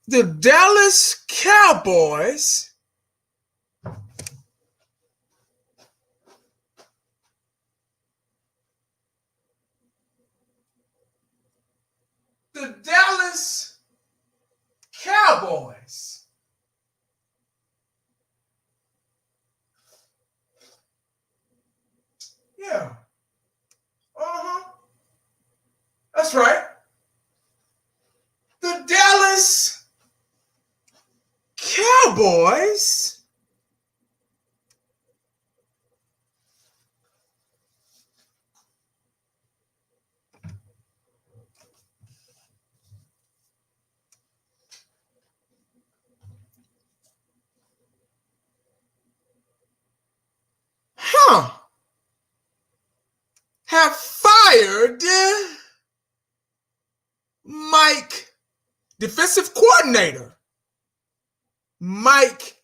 The Dallas Cowboys the Dallas Cowboys yeah. Uh-huh. That's right. The Dallas Cowboys huh have fired Mike, defensive coordinator Mike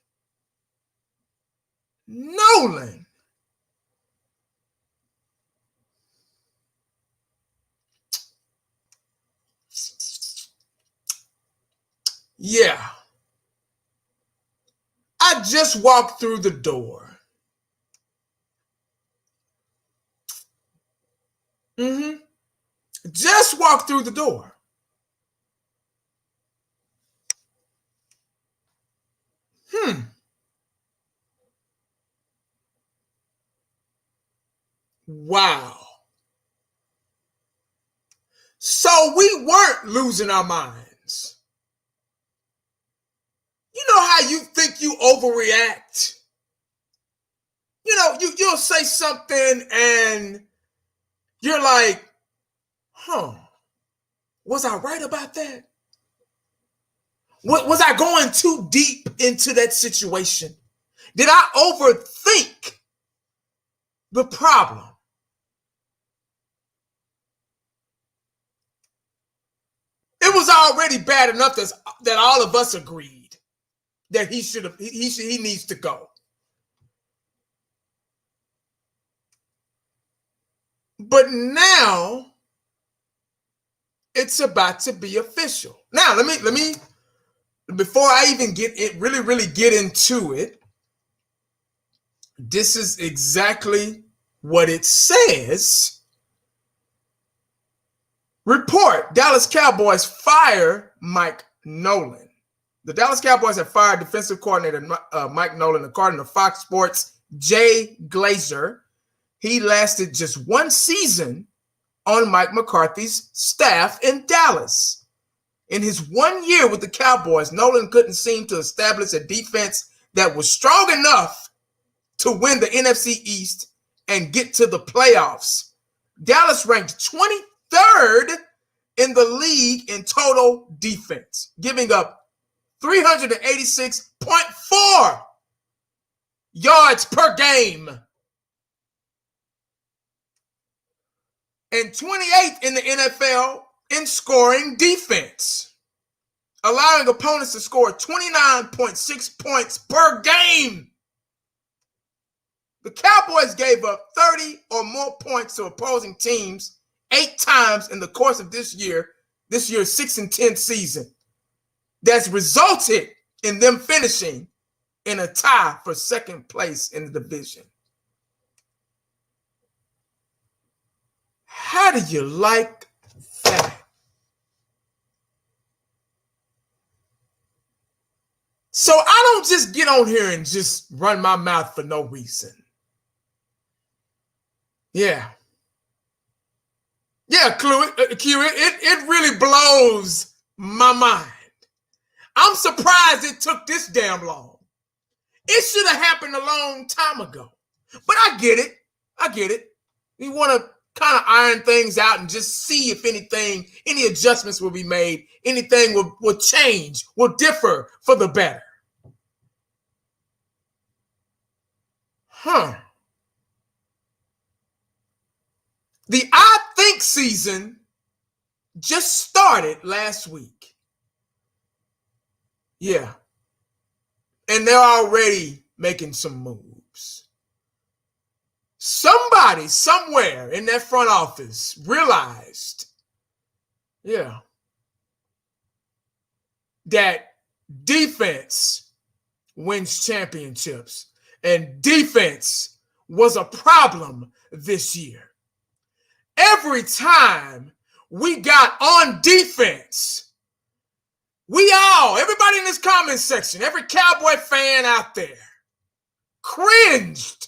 Nolan. Yeah, I just walked through the door. Mm-hmm. Just walked through the door. Hmm. Wow. So we weren't losing our minds. You know how you think you overreact? You'll say something and you're like, huh, was I right about that? Was I going too deep into that situation? Did I overthink the problem? It was already bad enough that all of us agreed that he needs to go. But now it's about to be official. Now let me before I even really get into it, this is exactly what it says. Report: Dallas Cowboys fire Mike Nolan. The Dallas Cowboys have fired defensive coordinator Mike Nolan, according to Fox Sports' Jay Glazer. He lasted just one season on Mike McCarthy's staff in Dallas. In his 1 year with the Cowboys, Nolan couldn't seem to establish a defense that was strong enough to win the NFC East and get to the playoffs. Dallas ranked 23rd in the league in total defense, giving up 386.4 yards per game and 28th in the NFL in scoring defense, allowing opponents to score 29.6 points per game. The Cowboys gave up 30 or more points to opposing teams 8 times in the course of this year's 6-10 season. That's resulted in them finishing in a tie for second place in the division. How do you like that? So I don't just get on here and just run my mouth for no reason. Yeah. Yeah, Q, it really blows my mind. I'm surprised it took this damn long. It should have happened a long time ago. But I get it. You want to kind of iron things out and just see if any adjustments will be made, anything will change, will differ for the better. Huh. The I Think season just started last week. Yeah. And they're already making some moves. Somebody somewhere in that front office realized, yeah, that defense wins championships. And defense was a problem this year. Every time we got on defense, everybody in this comment section, every Cowboy fan out there, cringed.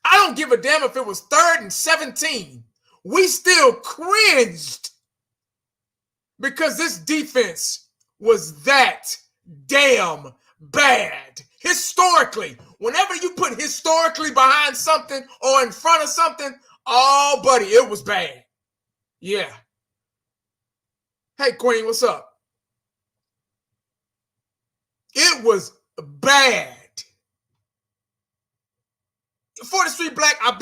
I don't give a damn if it was 3rd and 17. We still cringed because this defense was that damn bad. Historically, whenever you put historically behind something or in front of something, oh, buddy, it was bad. Yeah. Hey, Queen, what's up? It was bad. 40th Street Black, and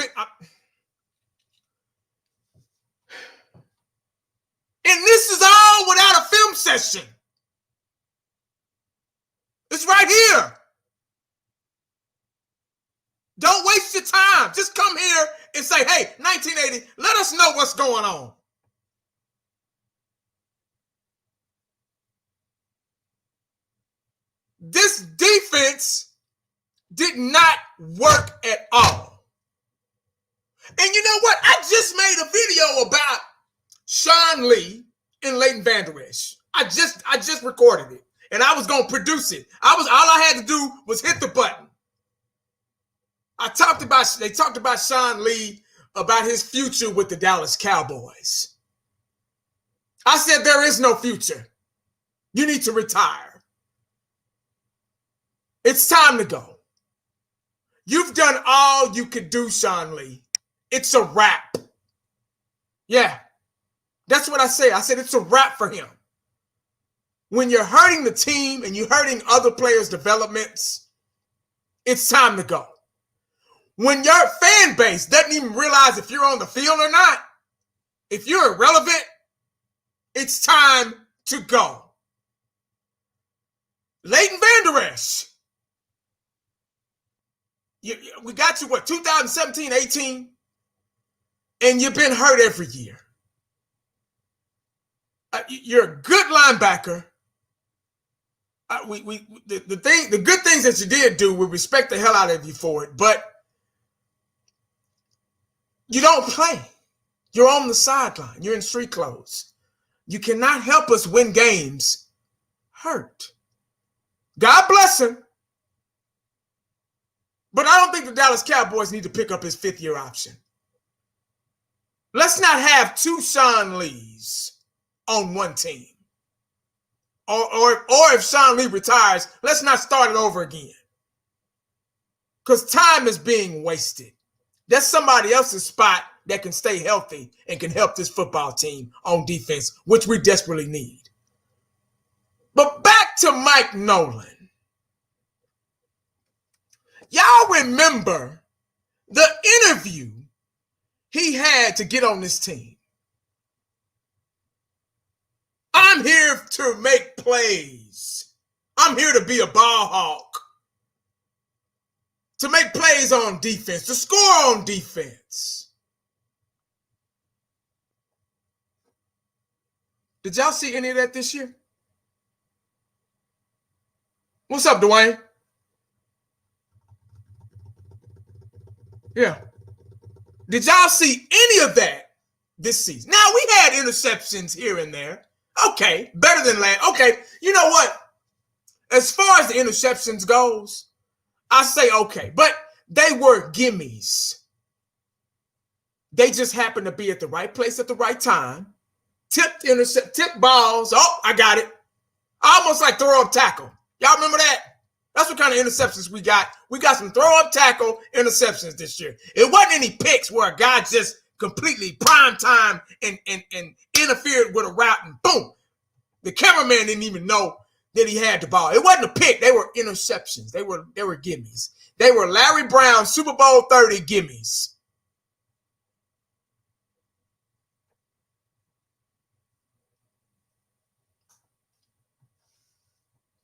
this is all without a film session. It's right here. Don't waste your time. Just come here and say, hey, 1980, let us know what's going on. This defense did not work at all. And you know what? I just made a video about Sean Lee and Leighton Vander Esch. I just recorded it, and I was gonna produce it. All I had to do was hit the button. They talked about Sean Lee, about his future with the Dallas Cowboys. I said there is no future. You need to retire. It's time to go. You've done all you could do, Sean Lee. It's a wrap. Yeah, that's what I say. I said it's a wrap for him. When you're hurting the team and you're hurting other players' developments, it's time to go. When your fan base doesn't even realize if you're on the field or not, if you're irrelevant, it's time to go. Leighton Vander Esch. We got you, 2017, 18? And you've been hurt every year. You're a good linebacker. The good things that you did do, we respect the hell out of you for it, but you don't play. You're on the sideline. You're in street clothes. You cannot help us win games hurt. God bless him. But I don't think the Dallas Cowboys need to pick up his 5th-year option. Let's not have 2 Sean Lees on one team. Or if Sean Lee retires, let's not start it over again. Because time is being wasted. There's somebody else's spot that can stay healthy and can help this football team on defense, which we desperately need. But back to Mike Nolan. Y'all remember the interview he had to get on this team. I'm here to make plays. I'm here to be a ball hawk. To make plays on defense, to score on defense. Did y'all see any of that this year? What's up, Dwayne? Yeah. Did y'all see any of that this season? Now, we had interceptions here and there. Okay, better than last. Okay, you know what? As far as the interceptions goes, I say okay, but they were gimmies. They just happened to be at the right place at the right time. Tip balls. Oh, I got it. Almost like throw up tackle. Y'all remember that? That's what kind of interceptions we got. We got some throw up tackle interceptions this year. It wasn't any picks where a guy just completely prime time and interfered with a route and boom. The cameraman didn't even know that he had the ball. It wasn't a pick. They were interceptions. They were gimmies. They were Larry Brown Super Bowl 30 gimmies.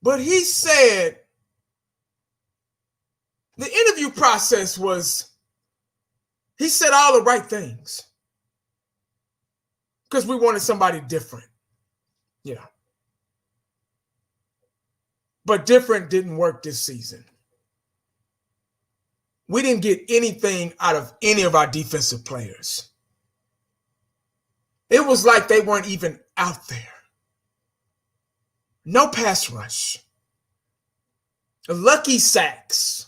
But he said the interview process was, he said all the right things because we wanted somebody different. Yeah. But different didn't work this season. We didn't get anything out of any of our defensive players. It was like they weren't even out there. No pass rush. Lucky sacks.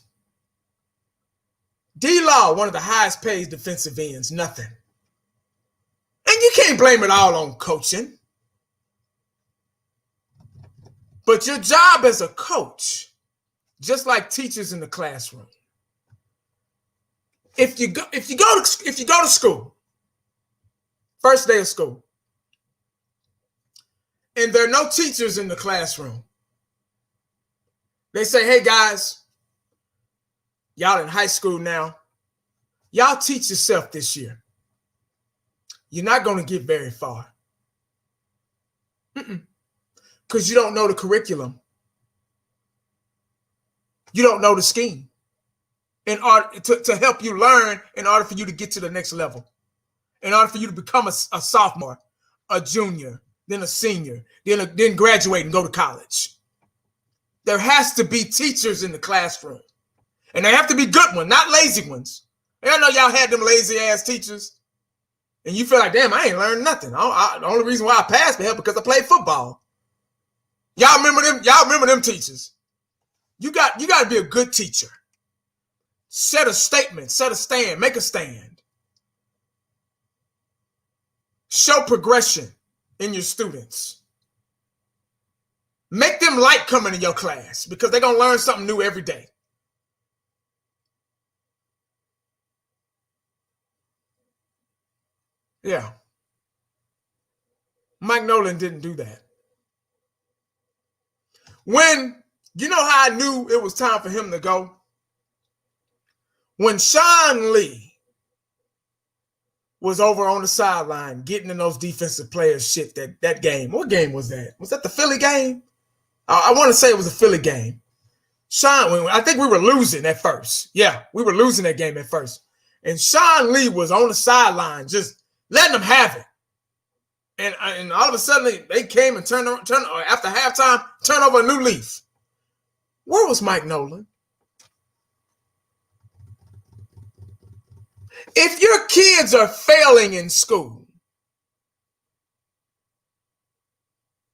D-Law, one of the highest paid defensive ends, nothing. And you can't blame it all on coaching. But your job as a coach, just like teachers in the classroom, if you go to school, first day of school, and there are no teachers in the classroom, they say, hey guys, y'all in high school now, y'all teach yourself this year. You're not going to get very far. Because you don't know the curriculum. You don't know the scheme in order to help you learn, in order for you to get to the next level, in order for you to become a sophomore, a junior, then a senior, then graduate and go to college. There has to be teachers in the classroom, and they have to be good ones, not lazy ones. And I know y'all had them lazy ass teachers, and you feel like, damn, I ain't learned nothing. The only reason why I passed the hell because I played football. Y'all remember them? Y'all remember them teachers? You got to be a good teacher. Set a statement, set a stand, make a stand. Show progression in your students. Make them like coming to your class because they're going to learn something new every day. Yeah. Mike Nolan didn't do that. When, you know how I knew it was time for him to go? When Sean Lee was over on the sideline getting in those defensive players shit that game. What game was that? Was that the Philly game? I want to say it was a Philly game. Sean, I think we were losing at first. Yeah, we were losing that game at first. And Sean Lee was on the sideline just letting them have it. And all of a sudden, they came and turned after halftime, turned over a new leaf. Where was Mike Nolan? If your kids are failing in school,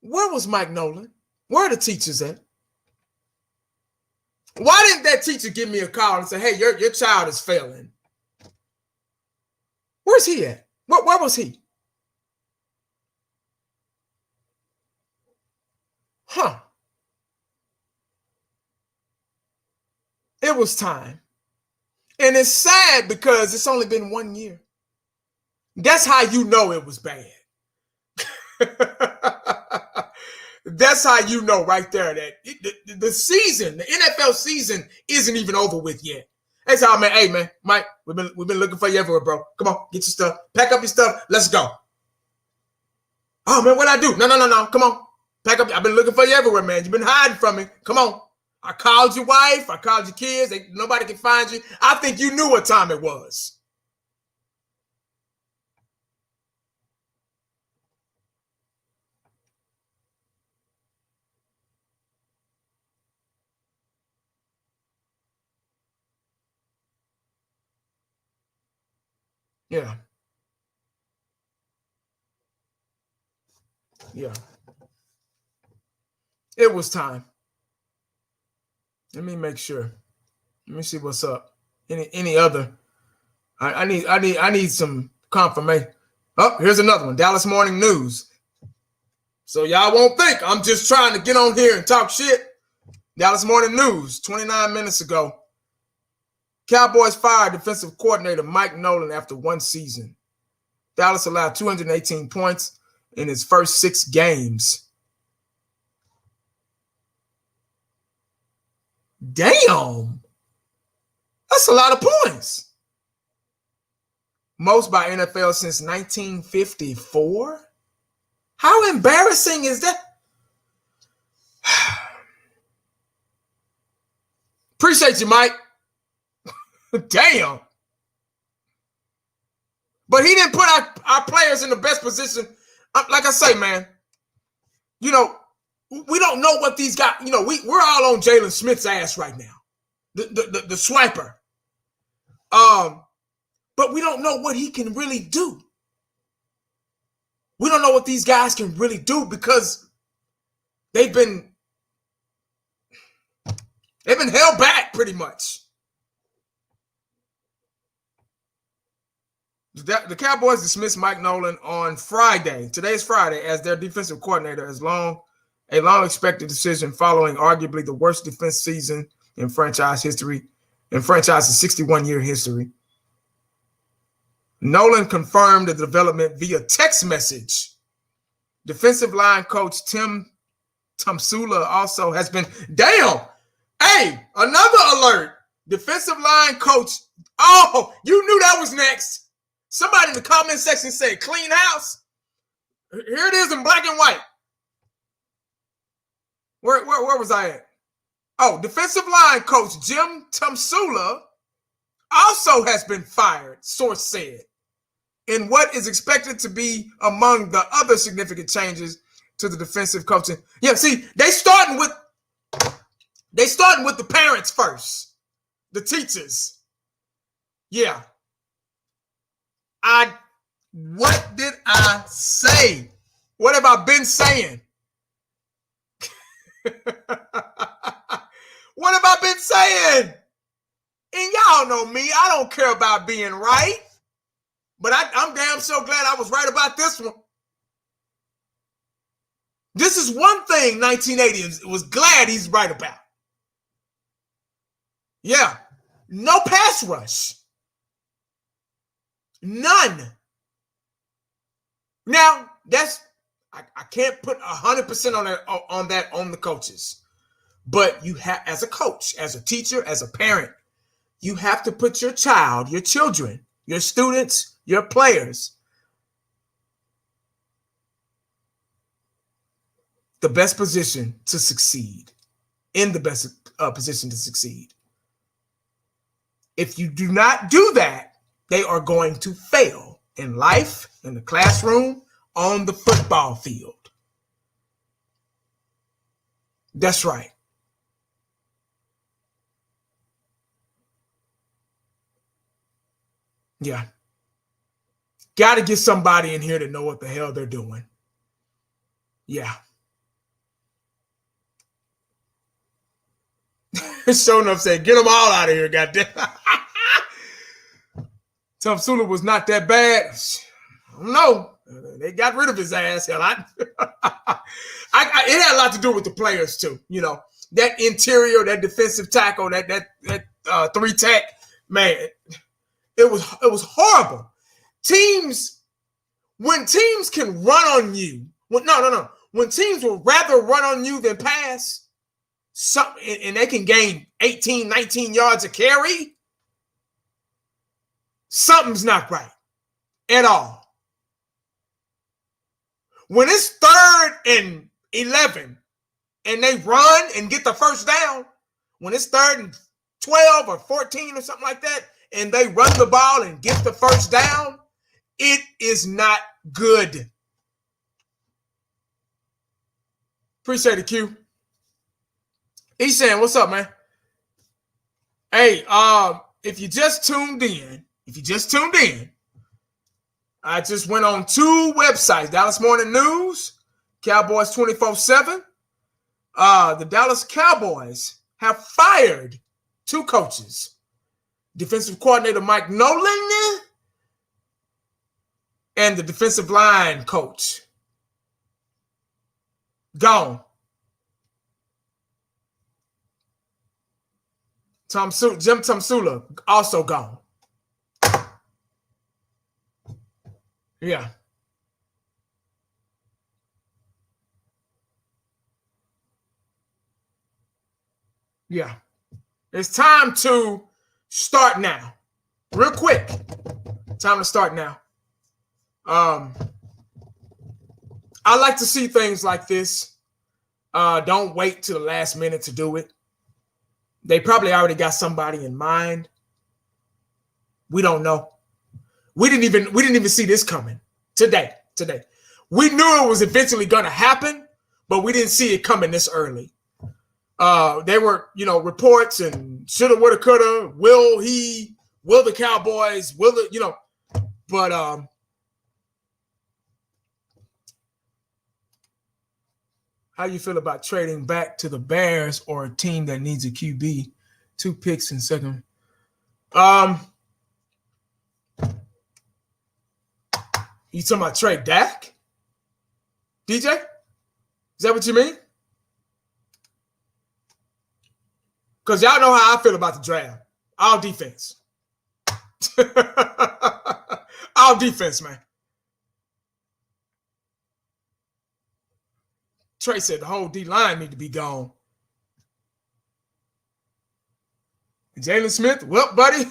where was Mike Nolan? Where are the teachers at? Why didn't that teacher give me a call and say, hey, your child is failing? Where's he at? Where was he? Huh. It was time. And it's sad because it's only been 1 year. That's how you know it was bad. That's how you know right there that the season, the NFL season, isn't even over with yet. That's how, man. Hey, man, Mike, we've been looking for you everywhere, bro. Come on, get your stuff, pack up your stuff, let's go. Oh man, what'd I do? No. Come on, pack up. I've been looking for you everywhere, man. You've been hiding from me. Come on. I called your wife. I called your kids. Nobody can find you. I think you knew what time it was. Yeah. Yeah. It was time. Let me make sure. Let me see what's up. Any other? I need some confirmation. Oh, here's another one. Dallas Morning News. So y'all won't think I'm just trying to get on here and talk shit. Dallas Morning News, 29 minutes ago. Cowboys fired defensive coordinator Mike Nolan after 1 season. Dallas allowed 218 points in his first 6 games. Damn. That's a lot of points. Most by NFL since 1954. How embarrassing is that? Appreciate you, Mike. Damn. But he didn't put our players in the best position. Like I say, man, you know, We don't know what these guys, we're all on Jalen Smith's ass right now. The swiper. But we don't know what he can really do. We don't know what these guys can really do because they've been held back pretty much. The Cowboys dismissed Mike Nolan on Friday. Today is Friday as their defensive coordinator, a long-expected decision following arguably the worst defense season in franchise history, in franchise's 61-year history. Nolan confirmed the development via text message. Defensive line coach Tim Tomsula also has been, hey, another alert. Defensive line coach, you knew that was next. Somebody in the comment section said clean house. Here it is in black and white. Where was I at? Defensive line coach Jim Tomsula also has been fired, source said, in what is expected to be among the other significant changes to the defensive coaching. Yeah, see, they starting with the parents first, the teachers. Yeah. What did I say? What have I been saying? What have I been saying? And y'all know me. I don't care about being right. But I'm damn so glad I was right about this one. This is one thing 1980 was glad he's right about. Yeah. No pass rush. None. Now, I can't put 100% on that on the coaches. But you have, as a coach, as a teacher, as a parent, you have to put your child, your children, your students, your players, the best position to succeed, in the best position to succeed. If you do not do that, they are going to fail in life, in the classroom, on the football field. That's right. Yeah. Got to get somebody in here to know what the hell they're doing. Yeah. Sure enough said, get them all out of here, goddamn. Tomsula was not that bad. I don't know. They got rid of his ass. Hell, it had a lot to do with the players too. That interior, that defensive tackle, that 3-tech, man, it was horrible. When teams can run on you, when teams will rather run on you than pass, and they can gain 18, 19 yards a carry, something's not right at all. When it's 3rd and 11 and they run and get the first down, when it's 3rd and 12 or 14 or something like that, and they run the ball and get the first down, it is not good. Appreciate it, Q. He's saying, what's up, man? Hey, if you just tuned in, I just went on 2 websites, Dallas Morning News, Cowboys 24/7. The Dallas Cowboys have fired 2 coaches. Defensive coordinator Mike Nolan and the defensive line coach. Gone. Jim Tomsula also gone. Yeah. Yeah. It's time to start now. Real quick. Time to start now. I like to see things like this. Don't wait till the last minute to do it. They probably already got somebody in mind. We don't know. We didn't even see this coming today. We knew it was eventually going to happen, but we didn't see it coming this early. They were, reports and shoulda, woulda, coulda. Will the Cowboys, but how you feel about trading back to the Bears or a team that needs a QB? 2 picks in second. You talking about trade Dak? DJ? Is that what you mean? Because y'all know how I feel about the draft. All defense. All defense, man. Trey said the whole D-line need to be gone. Jalen Smith, well, buddy.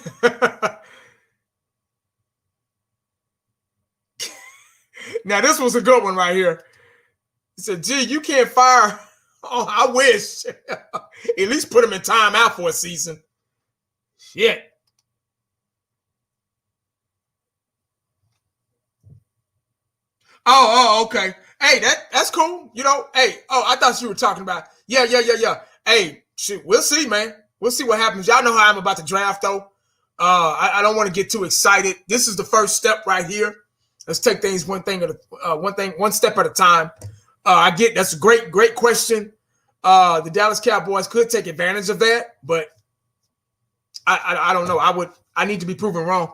Now, this was a good one right here. He said, gee, you can't fire. Oh, I wish. At least put him in timeout for a season. Shit. Oh, okay. Hey, that's cool. I thought you were talking about. Yeah. Hey, shit, we'll see, man. We'll see what happens. Y'all know how I'm about to draft, though. I don't want to get too excited. This is the first step right here. Let's take things one step at a time. I get that's a great question. The Dallas Cowboys could take advantage of that, but I don't know. I need to be proven wrong.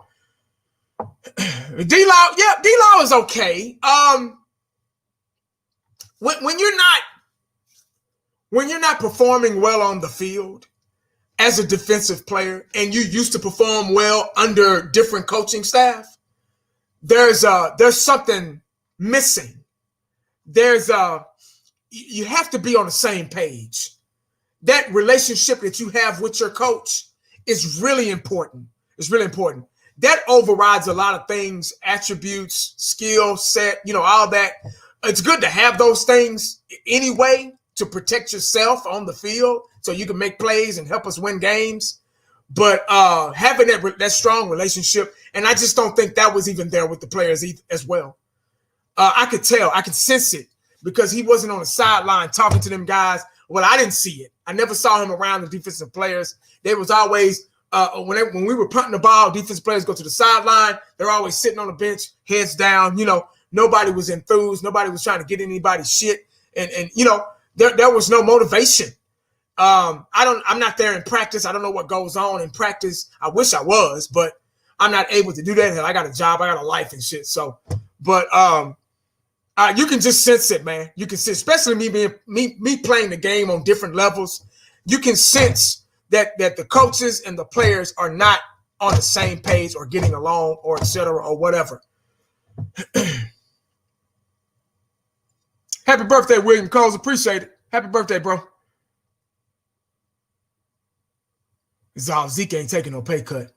D-Law is okay. When you're not performing well on the field as a defensive player, and you used to perform well under different coaching staff, there's something missing. You have to be on the same page. That relationship that you have with your coach is really important. It's really important. That overrides a lot of things, attributes, skill set, all that. It's good to have those things anyway to protect yourself on the field so you can make plays and help us win games. But having that strong relationship, and I just don't think that was even there with the players as well. I could tell. I could sense it because he wasn't on the sideline talking to them guys. Well, I didn't see it. I never saw him around the defensive players. There was always when we were punting the ball, defensive players go to the sideline. They're always sitting on the bench, heads down. Nobody was enthused. Nobody was trying to get anybody's shit. And there was no motivation. I'm not there in practice. I don't know what goes on in practice. I wish I was, but I'm not able to do that. I got a job. I got a life and shit. So, but you can just sense it, man. You can sense, especially me playing the game on different levels. You can sense that the coaches and the players are not on the same page or getting along or et cetera or whatever. Happy birthday, William Coles. Appreciate it. Happy birthday, bro. Zeke ain't taking no pay cut.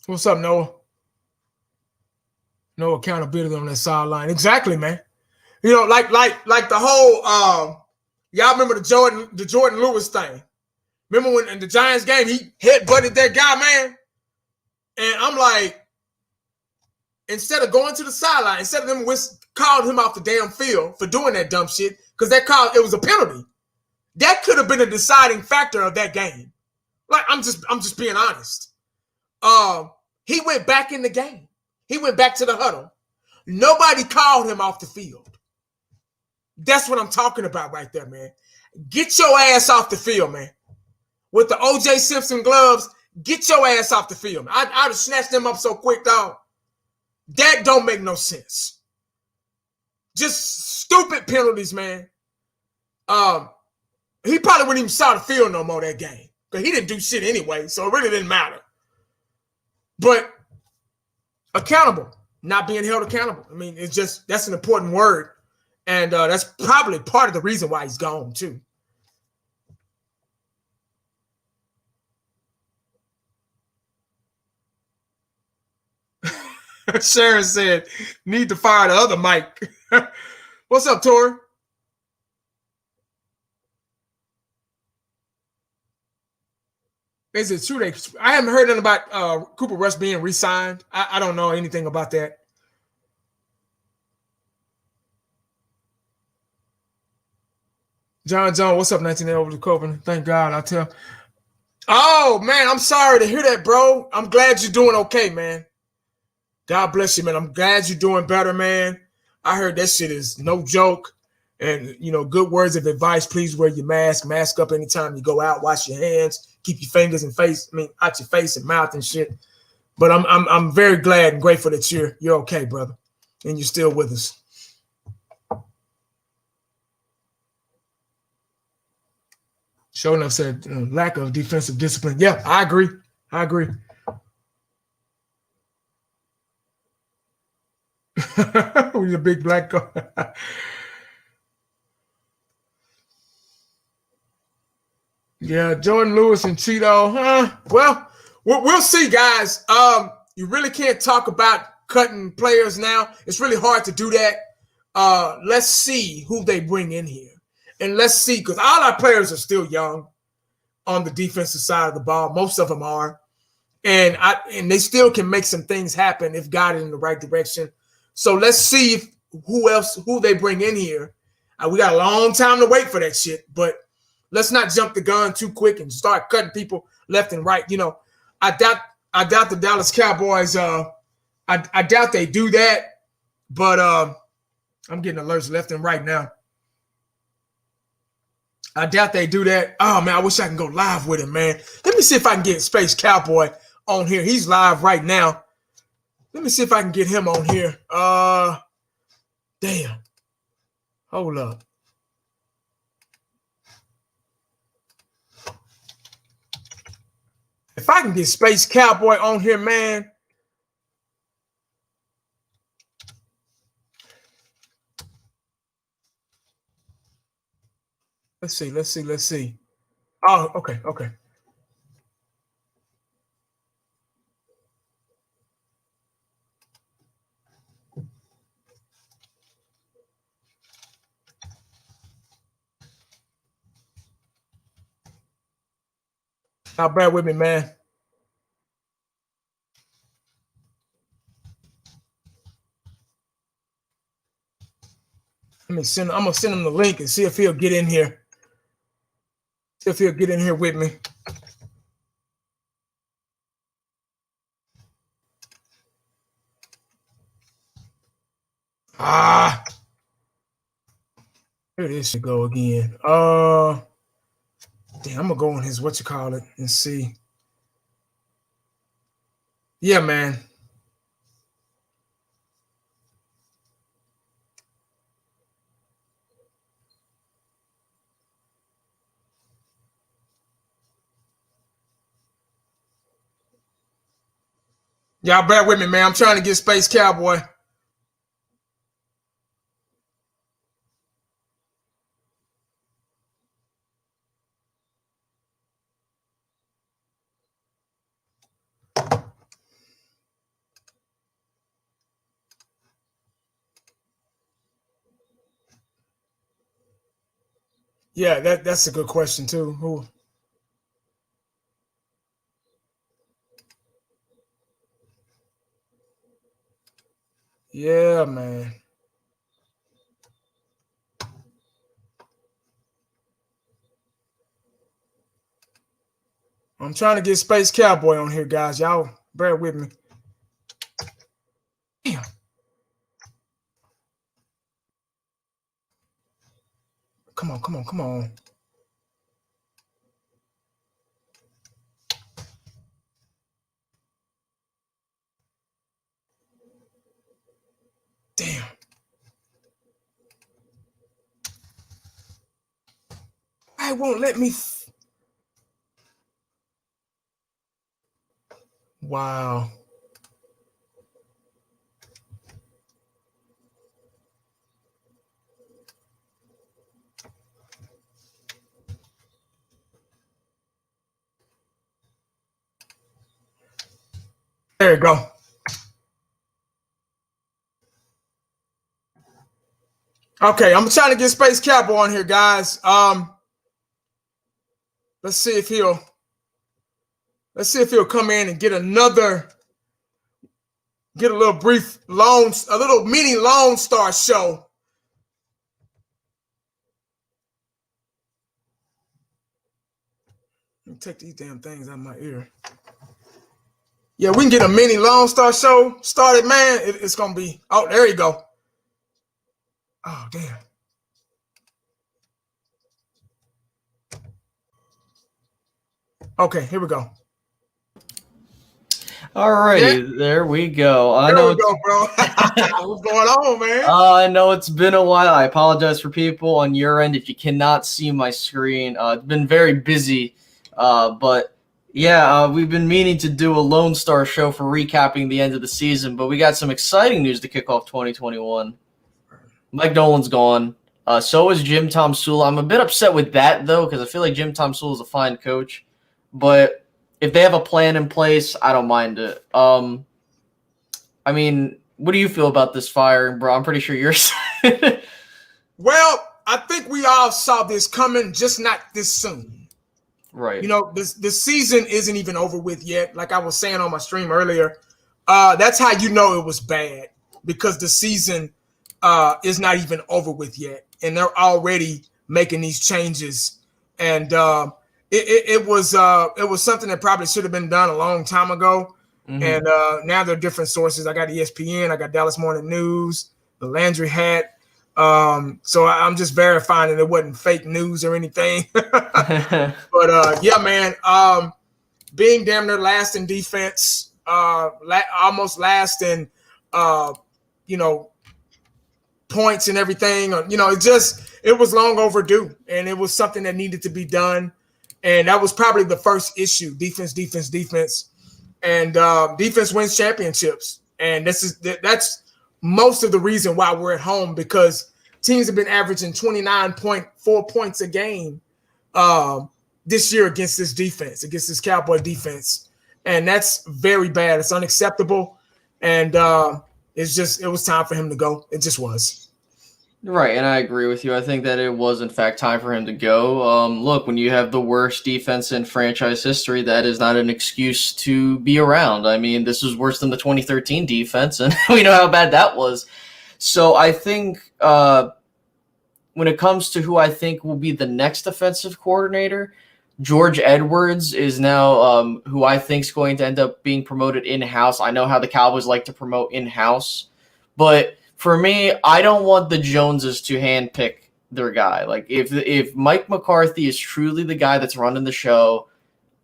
What's up, Noah? No accountability on that sideline. Exactly, man. Like the whole y'all remember the Jordan Lewis thing. Remember when in the Giants game he headbutted that guy, man? And I'm like, instead of going to the sideline, instead of them called him off the damn field for doing that dumb shit, because it was a penalty. That could have been a deciding factor of that game. Like, I'm just being honest. He went back in the game. He went back to the huddle. Nobody called him off the field. That's what I'm talking about right there, man. Get your ass off the field, man. With the O.J. Simpson gloves, get your ass off the field. I'd have snatched them up so quick, dog. That don't make no sense. Just stupid penalties, man. He probably wouldn't even saw the field no more that game because he didn't do shit anyway, so it really didn't matter. But accountable, not being held accountable. I mean, that's an important word, and that's probably part of the reason why he's gone too. Sharon said, need to fire the other Mike. What's up, Tori? Is it true? I haven't heard anything about Cooper Rush being re-signed. I don't know anything about that. John Jones, what's up, 19 over the Coven? Thank God, I tell. Oh man, I'm sorry to hear that, bro. I'm glad you're doing okay, man. God bless you, man. I'm glad you're doing better, man. I heard that shit is no joke. And good words of advice. Please wear your mask. Mask up anytime you go out. Wash your hands. Keep your fingers and out your face and mouth and shit. But I'm very glad and grateful that you're okay, brother, and you're still with us. Sure enough said lack of defensive discipline. Yeah, I agree. With a big black guy. Yeah, Jordan Lewis and Cheeto. Well, we'll see, guys. You really can't talk about cutting players now. It's really hard to do that. Let's see who they bring in here. And let's see, because all our players are still young on the defensive side of the ball. Most of them are. And they still can make some things happen if guided in the right direction. So let's see who they bring in here. We got a long time to wait for that shit, but let's not jump the gun too quick and start cutting people left and right. I doubt the Dallas Cowboys. I doubt they do that, but I'm getting alerts left and right now. I doubt they do that. Oh man, I wish I can go live with him, man. Let me see if I can get Space Cowboy on here. He's live right now. Let me see if I can get him on here. Damn. Hold up. If I can get Space Cowboy on here, man. Let's see. Oh, okay. Now bear with me, man. I'm gonna send him the link and see if he'll get in here. See if he'll get in here with me. Here this should go again. Damn, I'm gonna go on his and see. Yeah, man. Y'all bear with me, man. I'm trying to get Space Cowboy. Yeah, that's a good question too. Who? Yeah, man. I'm trying to get Space Cowboy on here, guys. Y'all bear with me. Damn. Come on. Damn. I won't let me. Wow. There you go. Okay, I'm trying to get Space Cowboy on here, guys. Let's see if he'll Let's see if he'll come in and get a little mini Lone Star show. Let me take these damn things out of my ear. Yeah, we can get a mini Lone Star show started, man. It's going to be, oh, there you go. Oh, damn. Okay, here we go. All righty, there we go. There we go, bro. What's going on, man? I know it's been a while. I apologize for people on your end if you cannot see my screen. It's been very busy, but yeah, we've been meaning to do a Lone Star show for recapping the end of the season, but we got some exciting news to kick off 2021. Mike Nolan's gone. So is Jim Tom Sula. I'm a bit upset with that, though, because I feel like Jim Tom Sula is a fine coach, but if they have a plan in place, I don't mind it. I mean, what do you feel about this firing, bro? I'm pretty sure you're excited. Well, I think we all saw this coming, just not this soon. Right. You know, this season isn't even over with yet. Like I was saying on my stream earlier, that's how you know it was bad, because the season is not even over with yet, and they're already making these changes. And it was something that probably should have been done a long time ago. Mm-hmm. And now there are different sources. I got ESPN, I got Dallas Morning News, the Landry hat. So I'm just verifying that it wasn't fake news or anything. But yeah, man, being damn near last in defense, almost last in, points and everything. It was long overdue, and it was something that needed to be done. And that was probably the first issue: defense. And defense wins championships. And that's most of the reason why we're at home, because teams have been averaging 29.4 points a game this year against this Cowboy defense. And that's very bad. It's unacceptable. And it was time for him to go. It just was. Right, and I agree with you. I think that it was, in fact, time for him to go. Look, when you have the worst defense in franchise history, that is not an excuse to be around. I mean, this was worse than the 2013 defense, and we know how bad that was. So I think when it comes to who I think will be the next offensive coordinator, George Edwards is now who I think is going to end up being promoted in-house. I know how the Cowboys like to promote in-house, but for me, I don't want the Joneses to handpick their guy. Like, if Mike McCarthy is truly the guy that's running the show,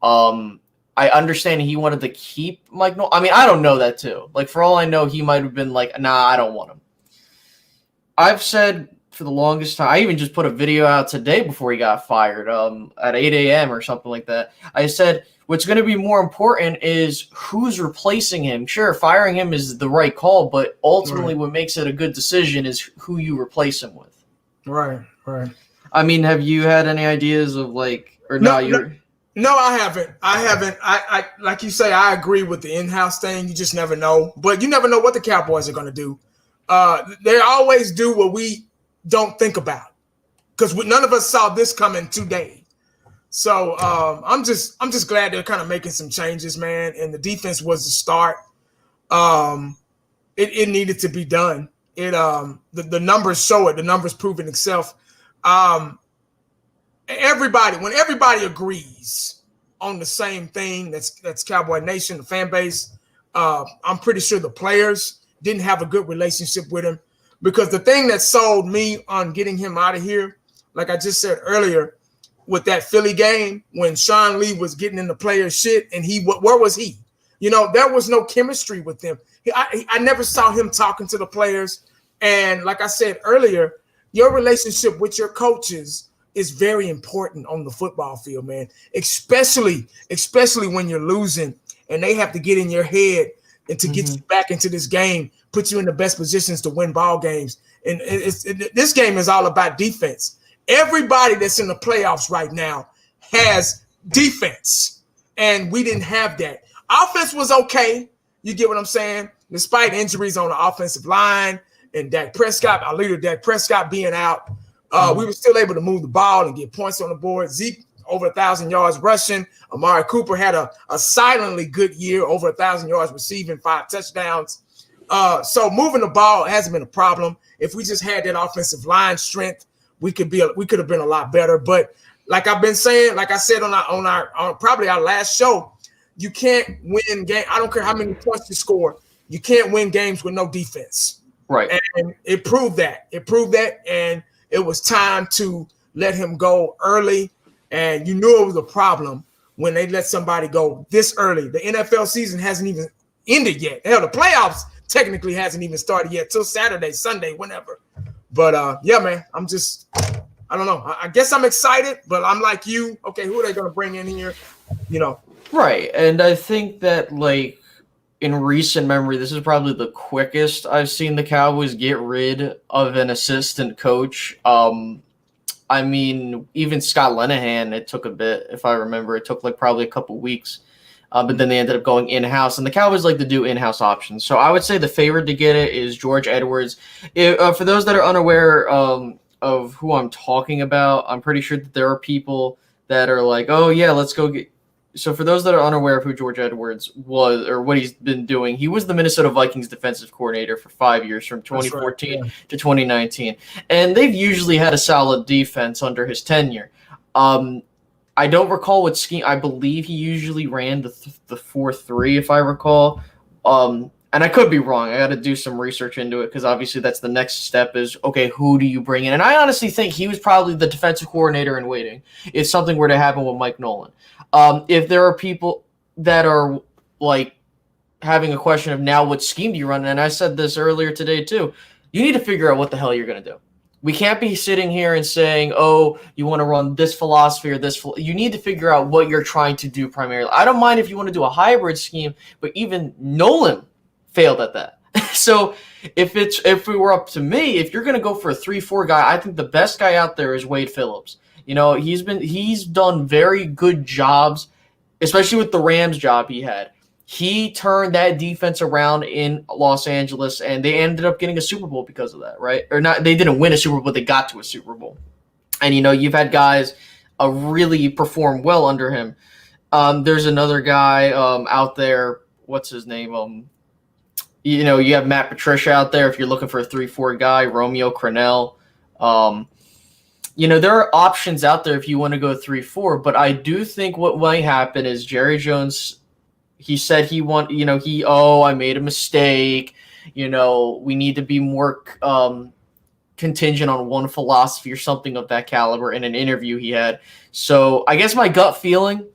I understand he wanted to keep Mike Nolan. I mean, I don't know that too. Like, for all I know, he might have been like, nah, I don't want him. I've said for the longest time, I even just put a video out today before he got fired at 8 a.m. or something like that. I said, what's going to be more important is who's replacing him. Sure, firing him is the right call, but ultimately what makes it a good decision is who you replace him with. Right. I mean, have you had any ideas of like, or no? No, I haven't. I like you say, I agree with the in-house thing. You just never know. But you never know what the Cowboys are going to do. They always do what we don't think about, because none of us saw this coming today. So I'm just glad they're kind of making some changes, man. And the defense was the start. It needed to be done. The numbers show it. The numbers prove it itself. When everybody agrees on the same thing, that's Cowboy Nation, the fan base. I'm pretty sure the players didn't have a good relationship with him, because the thing that sold me on getting him out of here, like I just said earlier, with that Philly game when Sean Lee was getting in the players' shit, and where was he? There was no chemistry with them. I never saw him talking to the players. And like I said earlier, your relationship with your coaches is very important on the football field, man. Especially when you're losing and they have to get in your head and to get you back into this game, put you in the best positions to win ball games. And this game is all about defense. Everybody that's in the playoffs right now has defense, and we didn't have that. Offense was okay. You get what I'm saying? Despite injuries on the offensive line and Dak Prescott, our leader Dak Prescott being out, we were still able to move the ball and get points on the board. Zeke over 1,000 yards rushing. Amari Cooper had a silently good year, over 1,000 yards receiving, 5 touchdowns. So moving the ball hasn't been a problem. If we just had that offensive line strength, we could have been a lot better. But like I've been saying, like I said on probably our last show, you can't win game. I don't care how many points you score. You can't win games with no defense. Right. And it proved that. And it was time to let him go early. And you knew it was a problem when they let somebody go this early. The NFL season hasn't even ended yet. Hell, the playoffs technically hasn't even started yet till Saturday, Sunday, whenever. But yeah, man, I don't know. I guess I'm excited, but I'm like you. Okay, who are they going to bring in here? You know. Right. And I think that, like, in recent memory, this is probably the quickest I've seen the Cowboys get rid of an assistant coach. I mean, even Scott Linehan, it took a bit, if I remember. It took like probably a couple weeks. But then they ended up going in-house. And the Cowboys like to do in-house options. So I would say the favorite to get it is George Edwards. For those that are unaware of who I'm talking about, I'm pretty sure that there are people that are like, oh, yeah, let's go get. So for those that are unaware of who George Edwards was or what he's been doing, he was the Minnesota Vikings defensive coordinator for 5 years, from 2014 to 2019. And they've usually had a solid defense under his tenure. I don't recall what scheme. I believe he usually ran the 4-3, if I recall. And I could be wrong. I got to do some research into it because obviously that's the next step is, okay, who do you bring in? And I honestly think he was probably the defensive coordinator in waiting if something were to happen with Mike Nolan. If there are people that are like having a question of now what scheme do you run, and I said this earlier today too, you need to figure out what the hell you're going to do. We can't be sitting here and saying, oh, you want to run this philosophy or this. You need to figure out what you're trying to do primarily. I don't mind if you want to do a hybrid scheme, but even Nolan failed at that. So if it were up to me, if you're going to go for a 3-4 guy, I think the best guy out there is Wade Phillips. You know, he's done very good jobs, especially with the Rams job he had. He turned that defense around in Los Angeles, and they ended up getting a Super Bowl because of that, right? Or not, they didn't win a Super Bowl, they got to a Super Bowl. And, you know, you've had guys really perform well under him. There's another guy out there, what's his name? You know, you have Matt Patricia out there if you're looking for a 3-4 guy, Romeo Crennel. You know, there are options out there if you want to go 3-4, but I do think what might happen is Jerry Jones, he said I made a mistake. You know, we need to be more contingent on one philosophy or something of that caliber in an interview he had. So I guess my gut feeling,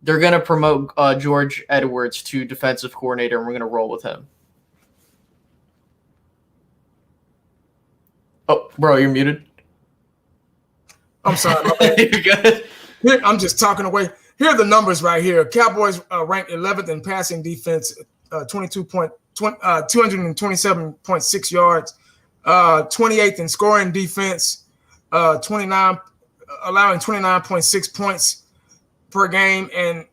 they're going to promote George Edwards to defensive coordinator, and we're going to roll with him. Oh, bro, you're muted. I'm sorry. You're good. Here, I'm just talking away. Here are the numbers right here. Cowboys ranked 11th in passing defense, 227.6 yards, 28th in scoring defense, allowing 29.6 points per game, and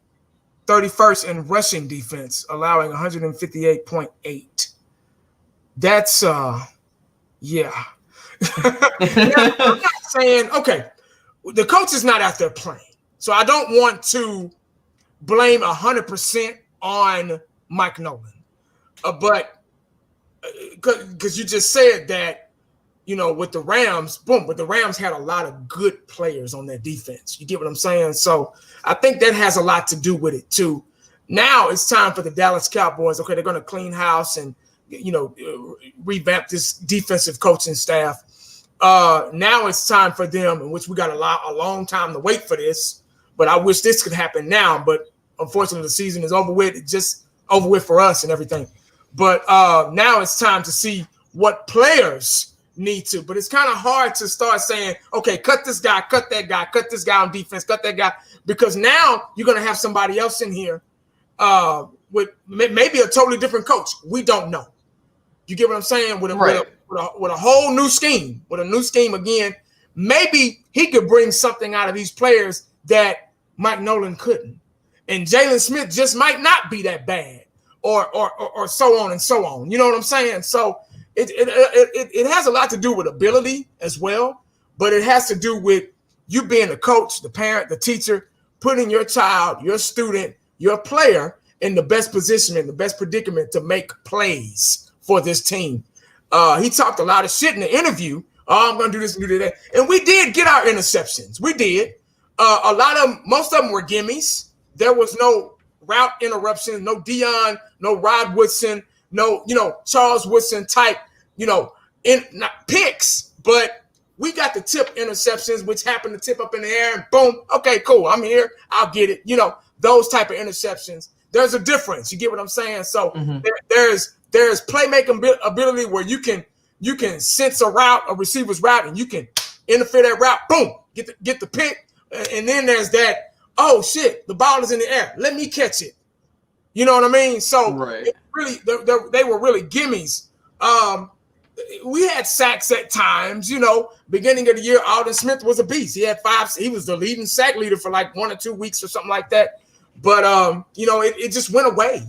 31st in rushing defense, allowing 158.8. That's yeah. I'm not saying, okay, the coach is not out there playing. So I don't want to blame 100% on Mike Nolan. But because you just said that, you know, with the Rams, but the Rams had a lot of good players on their defense. You get what I'm saying? So I think that has a lot to do with it too. Now it's time for the Dallas Cowboys. Okay, they're going to clean house and, you know, revamp this defensive coaching staff. Now it's time for them, in which we got a long time to wait for this. But I wish this could happen now. But unfortunately, the season is over with. It's just over with for us and everything. But now it's time to see what players need to. But it's kind of hard to start saying, okay, cut this guy, cut that guy, cut this guy on defense, cut that guy. Because now you're going to have somebody else in here with maybe a totally different coach. We don't know. You get what I'm saying? With a whole new scheme, with a new scheme again, maybe he could bring something out of these players that Mike Nolan couldn't. And Jalen Smith just might not be that bad or so on and so on. You know what I'm saying? So it has a lot to do with ability as well, but it has to do with you being the coach, the parent, the teacher, putting your child, your student, your player in the best position, in the best predicament to make plays for this team. He talked a lot of shit in the interview. Oh, I'm going to do this and do that. And we did get our interceptions. We did. Most of them were gimmies. There was no route interruptions, no Dion, no Rod Woodson, no, Charles Woodson type, not picks, but we got the tip interceptions, which happened to tip up in the air and boom. Okay, cool. I'm here. I'll get it. Those type of interceptions. There's a difference. You get what I'm saying? So there's playmaking ability where you can sense a route, a receiver's route, and you can interfere that route. Boom, get the pick. And then there's that. Oh shit, the ball is in the air. Let me catch it. You know what I mean? So right. They were really gimmies. We had sacks at times. Beginning of the year, Alden Smith was a beast. He had 5. He was the leading sack leader for like 1 or 2 weeks or something like that. But it just went away,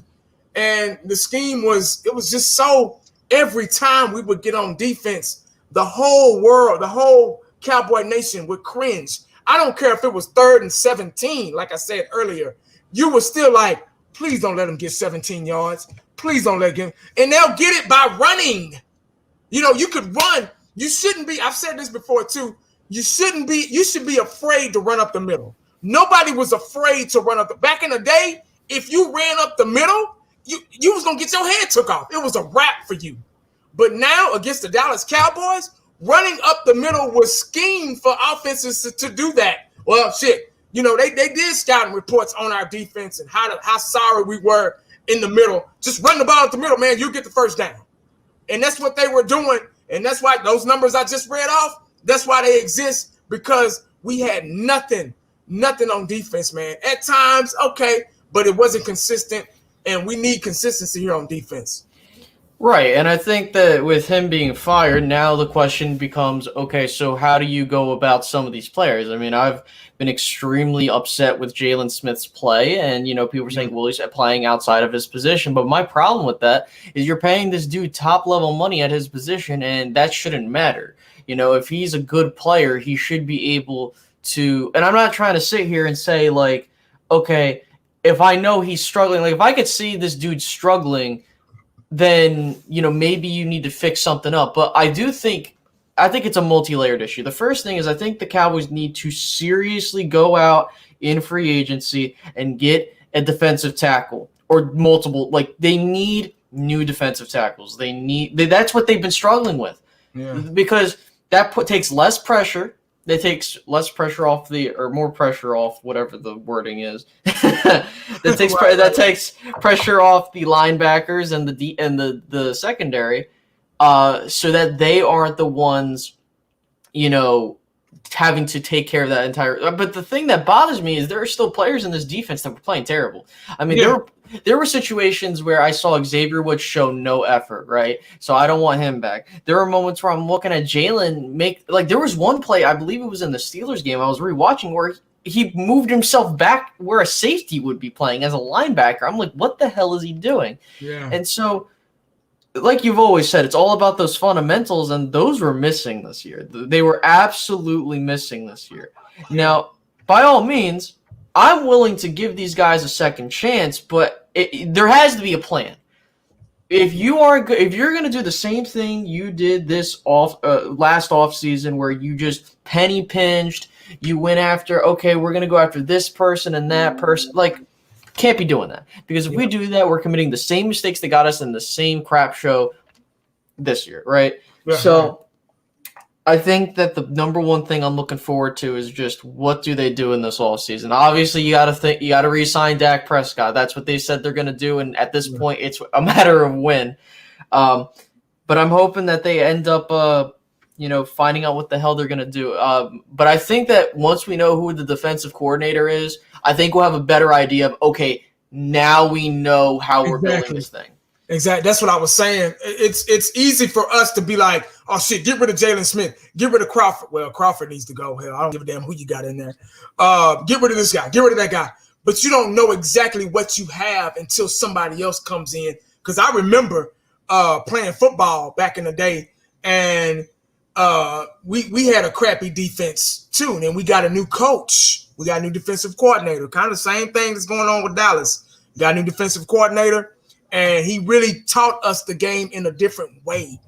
and the scheme was just so. Every time we would get on defense, the whole world, the whole Cowboy Nation would cringe. I don't care if it was 3rd and 17, like I said earlier. You were still like, please don't let him get 17 yards. Please don't let him. And they'll get it by running. You could run. You shouldn't be. I've said this before too. You should be afraid to run up the middle. Nobody was afraid to run up. Back in the day, if you ran up the middle, you was going to get your head took off. It was a wrap for you. But now against the Dallas Cowboys, running up the middle was schemed for offenses to do that. Well, shit, they did scouting reports on our defense and how sorry we were in the middle. Just run the ball up the middle, man. You get the first down. And that's what they were doing. And that's why those numbers I just read off, that's why they exist, because we had nothing on defense, man. At times, okay, but it wasn't consistent, and we need consistency here on defense. Right, and I think that with him being fired, now the question becomes, okay, so how do you go about some of these players? I mean, I've been extremely upset with Jalen Smith's play, and, people are saying, well, he's playing outside of his position, but my problem with that is you're paying this dude top-level money at his position, and that shouldn't matter. If he's a good player, he should be able to, and I'm not trying to sit here and say, like, okay, if I know he's struggling, like, if I could see this dude struggling, then, maybe you need to fix something up. But I think it's a multi-layered issue. The first thing is I think the Cowboys need to seriously go out in free agency and get a defensive tackle or multiple. Like, they need new defensive tackles. That's what they've been struggling with. Yeah. Because that takes less pressure. That takes less pressure off or more pressure off, whatever the wording is. that takes pressure off the linebackers and the secondary, so that they aren't the ones, having to take care of that entire. But the thing that bothers me is there are still players in this defense that were playing terrible. I mean, there were situations where I saw Xavier Woods show no effort, right? So I don't want him back. There were moments where I'm looking at Jalen there was one play, I believe it was in the Steelers game I was rewatching, where he moved himself back where a safety would be playing as a linebacker. I'm like, what the hell is he doing? Yeah. And so, like you've always said, it's all about those fundamentals, and those were missing this year. They were absolutely missing this year. Now, by all means, I'm willing to give these guys a second chance, but there has to be a plan. If you're going to do the same thing you did this last offseason, where you just penny pinched, you went after, okay, we're going to go after this person and that person, like, can't be doing that. Because if we do that, we're committing the same mistakes that got us in the same crap show this year, right? Yeah. So I think that the number one thing I'm looking forward to is just what do they do in this offseason. Obviously, you got to re-sign Dak Prescott. That's what they said they're going to do, and at this point, it's a matter of when. But I'm hoping that they end up, finding out what the hell they're going to do. But I think that once we know who the defensive coordinator is, I think we'll have a better idea of, okay, now we know how we're building this thing. Exactly. That's what I was saying. It's easy for us to be like, oh, shit, get rid of Jalen Smith. Get rid of Crawford. Well, Crawford needs to go. Hell, I don't give a damn who you got in there. Get rid of this guy. Get rid of that guy. But you don't know exactly what you have until somebody else comes in. Because I remember playing football back in the day, and we had a crappy defense too, and then we got a new coach. We got a new defensive coordinator. Kind of the same thing that's going on with Dallas. We got a new defensive coordinator, and he really taught us the game in a different way.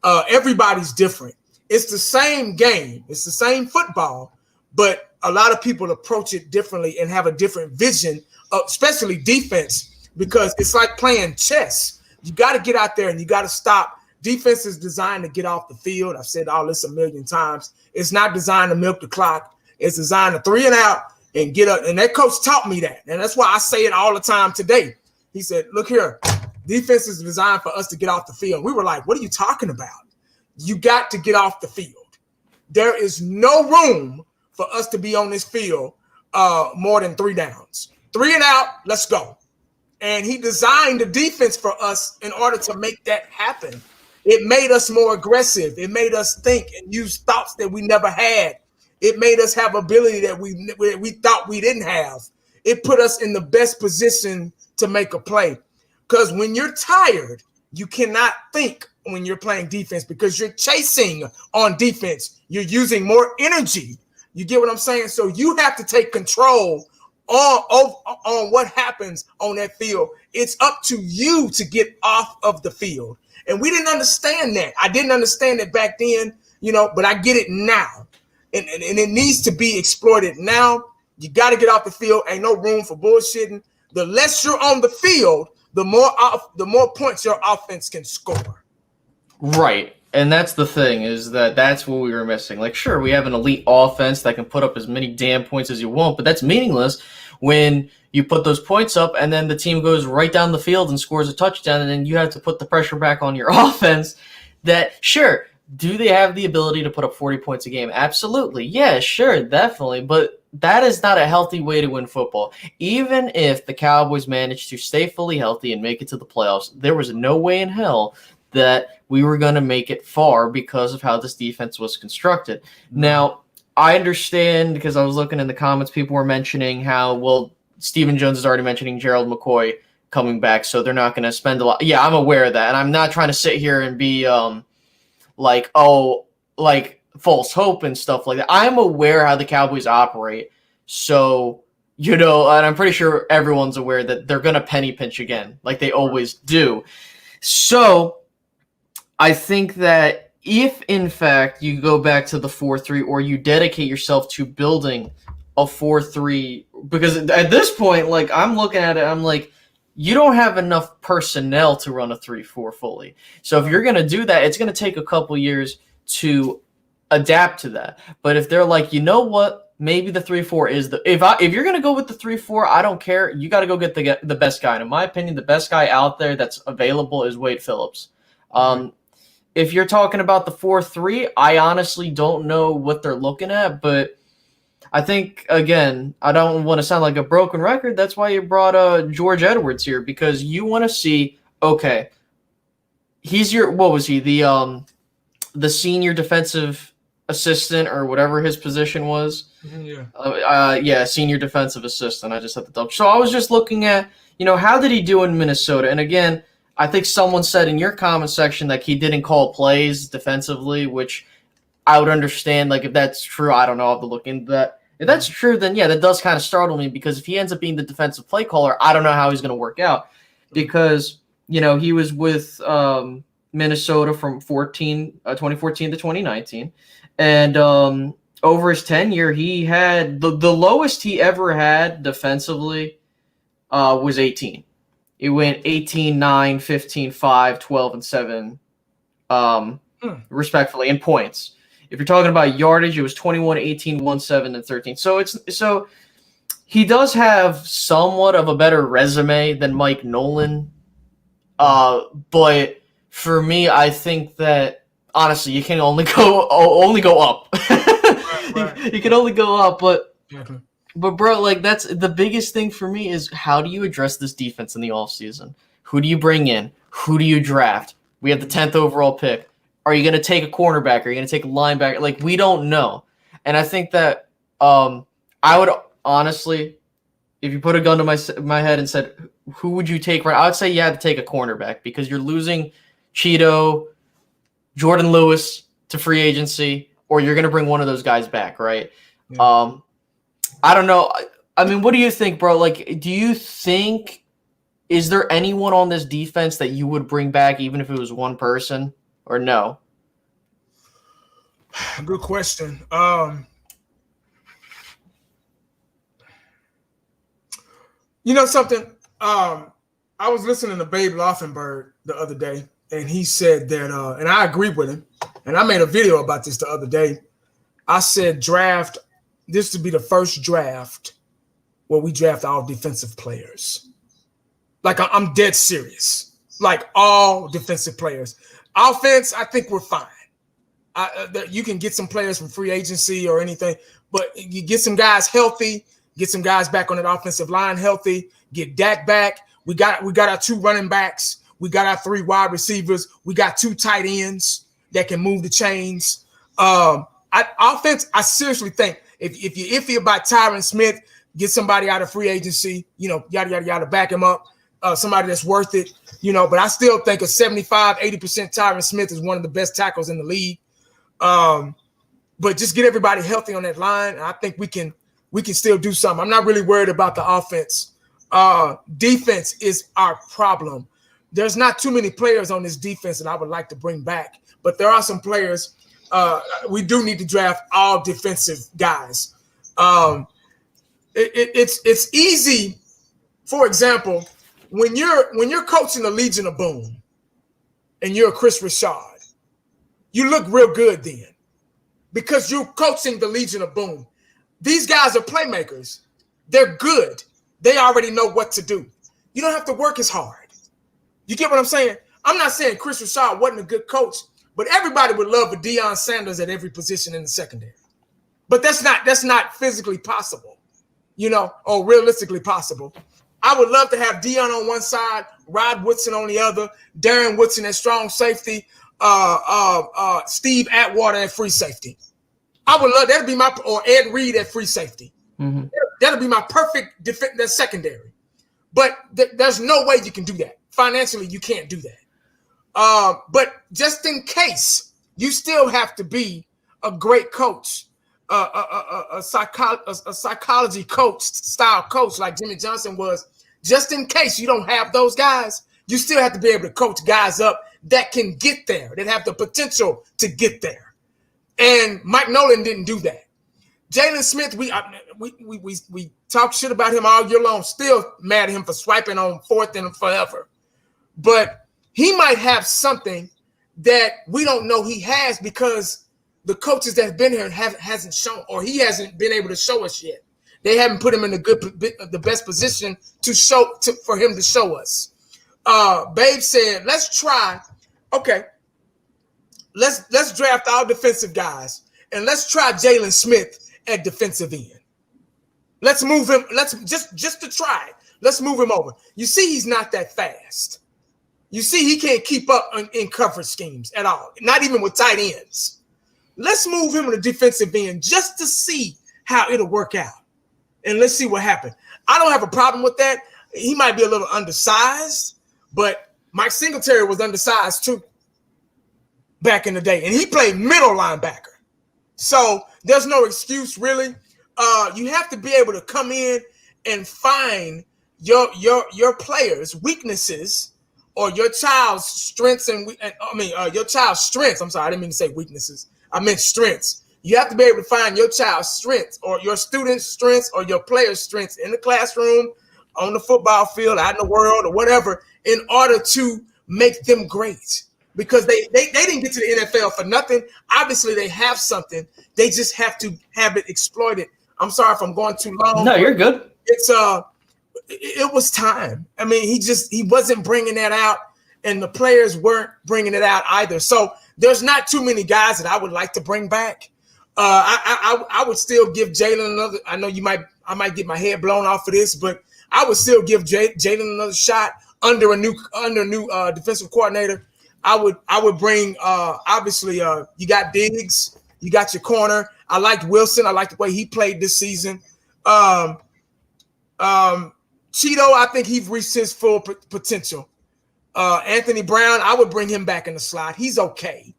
Everybody's different. It's the same game. It's the same football, but a lot of people approach it differently and have a different vision, especially defense, because it's like playing chess. You got to get out there and you got to stop. Defense is designed to get off the field. I've said all this a million times. It's not designed to milk the clock. It's designed to 3 and out and get up. And that coach taught me that. And that's why I say it all the time today. He said, look here, defense is designed for us to get off the field. We were like, what are you talking about? You got to get off the field. There is no room for us to be on this field more than 3 downs. 3 and out, let's go. And he designed the defense for us in order to make that happen. It made us more aggressive. It made us think and use thoughts that we never had. It made us have ability that we thought we didn't have. It put us in the best position to make a play. Because when you're tired, you cannot think when you're playing defense because you're chasing on defense. You're using more energy. You get what I'm saying? So you have to take control on what happens on that field. It's up to you to get off of the field. And we didn't understand that. I didn't understand it back then, but I get it now. And it needs to be exploited now. You got to get off the field. Ain't no room for bullshitting. The less you're on the field, the more points your offense can score. Right. And that's the thing, is that's what we were missing. Like, sure, we have an elite offense that can put up as many damn points as you want, but that's meaningless when you put those points up and then the team goes right down the field and scores a touchdown, and then you have to put the pressure back on your offense. That, sure, do they have the ability to put up 40 points a game? Absolutely. Yeah, sure, definitely. But that is not a healthy way to win football. Even if the Cowboys managed to stay fully healthy and make it to the playoffs, there was no way in hell that we were going to make it far because of how this defense was constructed. Now, I understand, because I was looking in the comments, people were mentioning how, well, Stephen Jones is already mentioning Gerald McCoy coming back, so they're not going to spend a lot. Yeah, I'm aware of that, and I'm not trying to sit here and be false hope and stuff like that. I'm aware how the Cowboys operate, so, and I'm pretty sure everyone's aware that they're going to penny pinch again, like they always do. So I think that if, in fact, you go back to the 4-3 or you dedicate yourself to building a 4-3, because at this point, like, I'm looking at it, I'm like, you don't have enough personnel to run a 3-4 fully. So if you're going to do that, it's going to take a couple years to adapt to that. But if they're like, you know what, maybe the 3-4 is if you're going to go with the 3-4, I don't care. You got to go get the best guy. And in my opinion, the best guy out there that's available is Wade Phillips. If you're talking about the 4-3, I honestly don't know what they're looking at, but I think, again, I don't want to sound like a broken record. That's why you brought George Edwards here, because you want to see, okay, he's what was he, the senior defensive assistant or whatever his position was? Yeah. Senior defensive assistant. I just had to double. So I was just looking at, how did he do in Minnesota? And again, I think someone said in your comment section that he didn't call plays defensively, which I would understand. Like, if that's true, I don't know. I'll have to look into that. If that's true, then yeah, that does kind of startle me, because if he ends up being the defensive play caller, I don't know how he's going to work out, because, he was with Minnesota from 2014 to 2019. And over his tenure, he had the lowest he ever had defensively was 18. It went 18-9, 15-5, 12-7, respectfully, in points. If you're talking about yardage, it was 21, 18, 1-7, and 13. So he does have somewhat of a better resume than Mike Nolan. But for me, I think that honestly, you can only go up. Right. You can only go up, but bro, like, that's the biggest thing for me is, how do you address this defense in the offseason? Who do you bring in? Who do you draft? We have the 10th overall pick. Are you going to take a cornerback? Are you going to take a linebacker? Like, we don't know. And I think that I would honestly, if you put a gun to my head and said, who would you take? I would say you had to take a cornerback, because you're losing Cheeto, Jordan Lewis, to free agency, or you're going to bring one of those guys back, right? Yeah. I don't know. I mean, what do you think, bro? Like, do you think, is there anyone on this defense that you would bring back even if it was one person, or no? Good question. You know something? I was listening to Babe Laufenberg the other day, and he said that, and I agree with him, and I made a video about this the other day. I said draft, this would be the first draft where we draft all defensive players. Like, I'm dead serious. Like, all defensive players. Offense, I think we're fine. You can get some players from free agency or anything, but you get some guys healthy, get some guys back on that offensive line healthy, get Dak back. We got our 2 running backs. We got our 3 wide receivers. We got 2 tight ends that can move the chains. Offense, I seriously think if you're iffy about Tyron Smith, get somebody out of free agency, yada, yada, yada, back him up. Somebody that's worth it, but I still think a 75, 80% Tyron Smith is one of the best tackles in the league. But just get everybody healthy on that line. And I think we can still do something. I'm not really worried about the offense. Defense is our problem. There's not too many players on this defense that I would like to bring back, but there are some players. We do need to draft all defensive guys. It's easy. For example, when you're coaching the Legion of Boom and you're Chris Richard, you look real good then because you're coaching the Legion of Boom. These guys are playmakers. They're good. They already know what to do. You don't have to work as hard. You get what I'm saying? I'm not saying Chris Richard wasn't a good coach, but everybody would love a Deion Sanders at every position in the secondary. But that's not physically possible, or realistically possible. I would love to have Deion on one side, Rod Woodson on the other, Darren Woodson at strong safety, Steve Atwater at free safety. I would love that'd be or Ed Reed at free safety. Mm-hmm. That'll be my perfect defense secondary. But there's no way you can do that. Financially, you can't do that. But just in case, you still have to be a great coach, a psychology coach, style coach like Jimmy Johnson was. Just in case you don't have those guys, you still have to be able to coach guys up that can get there, that have the potential to get there. And Mike Nolan didn't do that. Jalen Smith, we talk shit about him all year long. Still mad at him for swiping on 4th and forever. But he might have something that we don't know he has because the coaches that have been here hasn't shown, or he hasn't been able to show us yet. They haven't put him in the best position for him to show us. Babe said, let's try. Okay, let's draft all defensive guys and let's try Jalen Smith at defensive end. Let's move him. Let's just to try it. Let's move him over. You see, he's not that fast. You see, he can't keep up in coverage schemes at all, not even with tight ends. Let's move him to the defensive end just to see how it'll work out. And let's see what happens. I don't have a problem with that. He might be a little undersized, but Mike Singletary was undersized too back in the day, and he played middle linebacker. So there's no excuse, really. You have to be able to come in and find your players' weaknesses or your child's strengths your child's strengths. I'm sorry, I didn't mean to say weaknesses. I meant strengths. You have to be able to find your child's strengths or your student's strengths or your player's strengths in the classroom, on the football field, out in the world, or whatever, in order to make them great. Because they didn't get to the NFL for nothing. Obviously, they have something. They just have to have it exploited. I'm sorry if I'm going too long. No, you're good. It was time. I mean, he wasn't bringing that out, and the players weren't bringing it out either. So there's not too many guys that I would like to bring back. I would still give Jalen another. I know I might get my head blown off of this, but I would still give Jalen another shot under a new defensive coordinator. I would bring obviously you got Diggs, you got your corner. I liked Wilson. I liked the way he played this season. Cheeto, I think he's reached his full potential. Anthony Brown, I would bring him back in the slot. He's okay.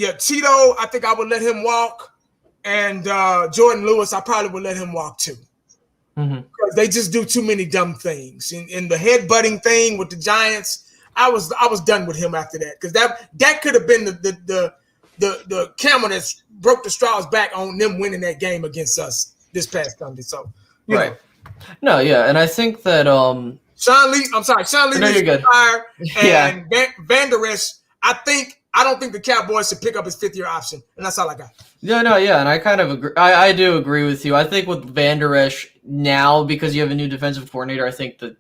Yeah, Tito, I think I would let him walk. And Jordan Lewis, I probably would let him walk too. Because they just do too many dumb things. And the headbutting thing with the Giants, I was done with him after that. Because that could have been the camel that broke the straw's back on them winning that game against us this past Sunday. So, you know. No, yeah, and I think that Sean Lee needs to retire, and Van Der Esch, I don't think the Cowboys should pick up his 5th-year option, and that's all I got. Yeah, and I kind of agree. I do agree with you. I think with Van Der Esch now, because you have a new defensive coordinator, I think that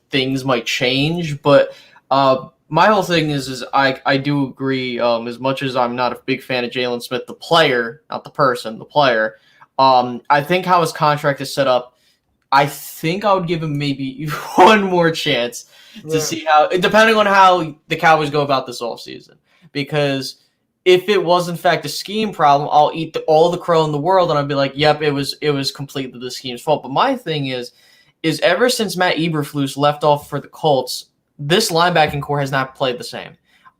things might change. But my whole thing is I do agree. As much as I'm not a big fan of Jalen Smith, the player, not the person, the player. I think how his contract is set up, I think I would give him maybe one more chance to see how, depending on how the Cowboys go about this offseason. Because if it was in fact a scheme problem, I'll eat all the crow in the world and I'll be like, yep, it was completely the scheme's fault. But my thing is ever since Matt Eberflus left off for the Colts, this linebacking core has not played the same.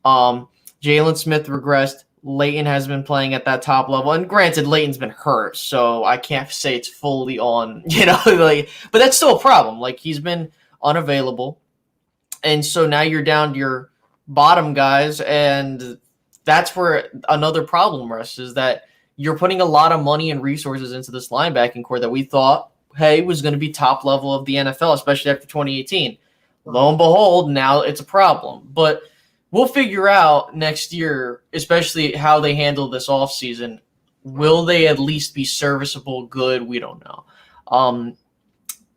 Jalen Smith regressed. Leighton has been playing at that top level, and granted, Leighton's been hurt, so I can't say it's fully on, but that's still a problem. Like, he's been unavailable, and so now you're down to your bottom guys, and that's where another problem rests, is that you're putting a lot of money and resources into this linebacking core that we thought, hey, was going to be top level of the NFL, especially after 2018. Lo and behold, now it's a problem, but we'll figure out next year, especially how they handle this offseason. Will they at least be serviceable, good? We don't know.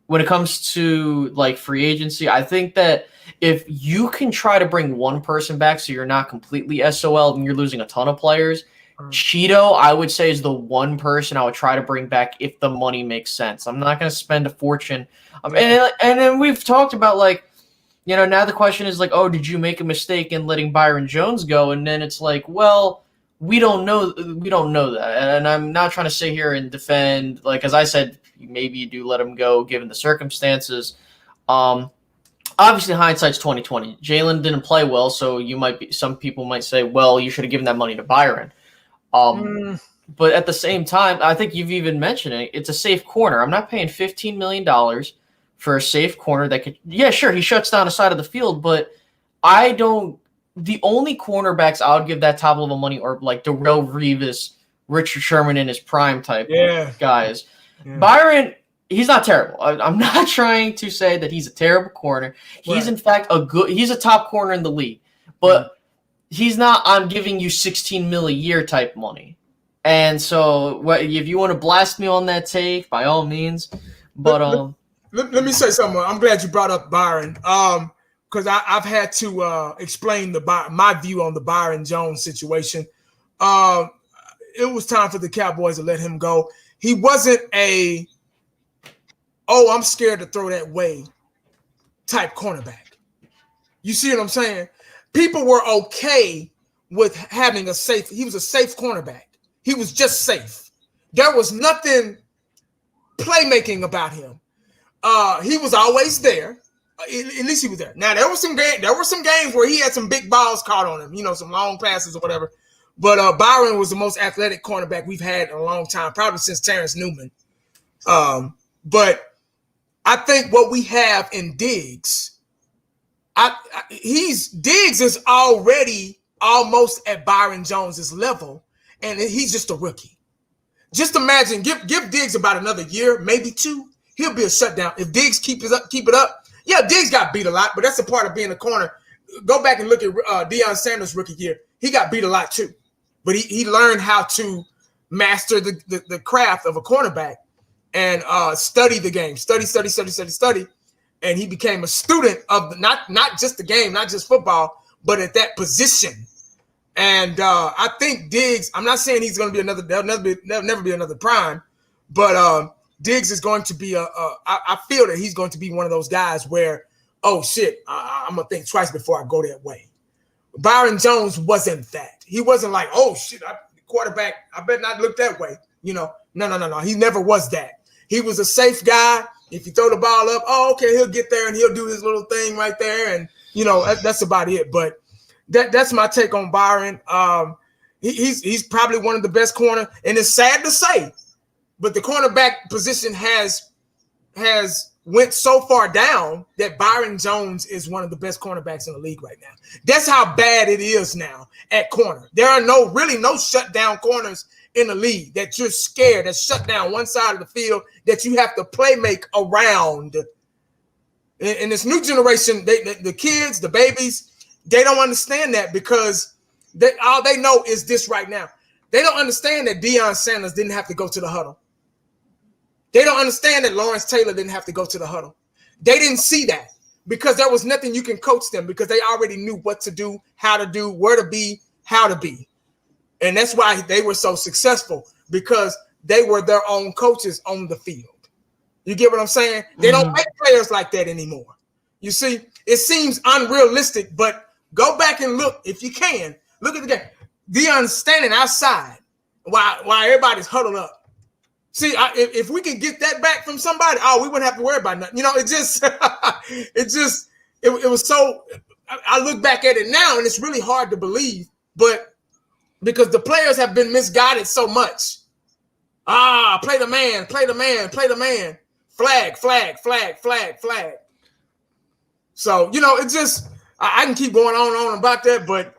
When it comes to free agency, I think that if you can try to bring one person back so you're not completely SOL and you're losing a ton of players, Cheeto, I would say, is the one person I would try to bring back if the money makes sense. I'm not going to spend a fortune. And then we've talked about now the question is did you make a mistake in letting Byron Jones go? And then it's well, we don't know that. And I'm not trying to sit here and defend, as I said, maybe you do let him go given the circumstances. Obviously hindsight's 2020. Jalen didn't play well, so some people might say, well, you should have given that money to Byron. But at the same time, I think you've even mentioned it. It's a safe corner. I'm not paying $15 million for a safe corner that could, sure, he shuts down a side of the field, but the only cornerbacks I would give that top level money are Darrelle Revis, Richard Sherman in his prime type guys. Yeah. Byron, he's not terrible. I'm not trying to say that he's a terrible corner. He's in fact he's a top corner in the league, but he's not, I'm giving you $16 million a year type money. And so if you want to blast me on that take, by all means, but Let me say something. I'm glad you brought up Byron, because I've had to explain my view on the Byron Jones situation. It was time for the Cowboys to let him go. He wasn't I'm scared to throw that way type cornerback. You see what I'm saying? People were okay with having he was a safe cornerback. He was just safe. There was nothing playmaking about him. He was always there. At least he was there. Now there were some games where he had some big balls caught on him, some long passes or whatever. But Byron was the most athletic cornerback we've had in a long time, probably since Terrence Newman. But I think what we have in Diggs, Diggs is already almost at Byron Jones's level, and he's just a rookie. Just imagine, give Diggs about another year, maybe 2. He'll be a shutdown. If Diggs keep it up. Yeah, Diggs got beat a lot, but that's a part of being a corner. Go back and look at Deion Sanders' rookie year. He got beat a lot too, but he learned how to master the craft of a cornerback and study the game, study, and he became a student of not just the game, not just football, but at that position. And I think Diggs, I'm not saying he's going to be there'll never be another prime, but Diggs is going to be I feel that he's going to be one of those guys where, oh shit, I'm going to think twice before I go that way. Byron Jones wasn't that. He wasn't like, oh shit, quarterback, I better not look that way. No. He never was that. He was a safe guy. If you throw the ball up, oh, okay, he'll get there and he'll do his little thing right there. And, that's about it. But that's my take on Byron. He's probably one of the best corner, and it's sad to say, but the cornerback position has went so far down that Byron Jones is one of the best cornerbacks in the league right now. That's how bad it is now at corner. There are really no shutdown corners in the league that you're scared, that shut down one side of the field that you have to play make around. In this new generation, the kids, the babies, they don't understand that because all they know is this right now. They don't understand that Deion Sanders didn't have to go to the huddle. They don't understand that Lawrence Taylor didn't have to go to the huddle. They didn't see that because there was nothing you can coach them because they already knew what to do, how to do, where to be, how to be. And that's why they were so successful because they were their own coaches on the field. You get what I'm saying? They don't make players like that anymore. You see, it seems unrealistic, but go back and look, if you can, look at the game. Deion's standing outside while everybody's huddled up. See, if we could get that back from somebody, we wouldn't have to worry about nothing. You know, it was so. I look back at it now, and it's really hard to believe, but because the players have been misguided so much. Play the man, play the man, play the man. Flag, flag, flag, flag, flag. So it's just I can keep going on about that, but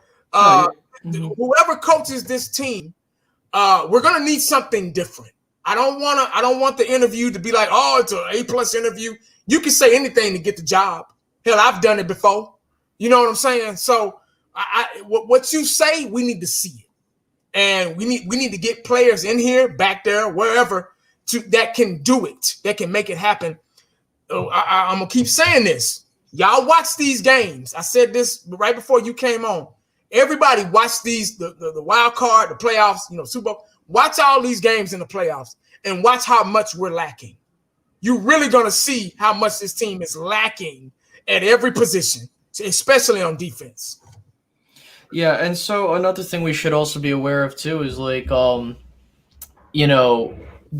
whoever coaches this team, we're gonna need something different. I don't want the interview to be like, it's an A+ interview. You can say anything to get the job. Hell, I've done it before. You know what I'm saying? So what you say, we need to see it. And we need to get players in here, back there, wherever, that can do it, that can make it happen. I'm going to keep saying this. Y'all watch these games. I said this right before you came on. Everybody watch these, the wild card, the playoffs, Super Bowl. Watch all these games in the playoffs and watch how much we're lacking. You're really going to see how much this team is lacking at every position, especially on defense. Yeah, and so another thing we should also be aware of too is like, the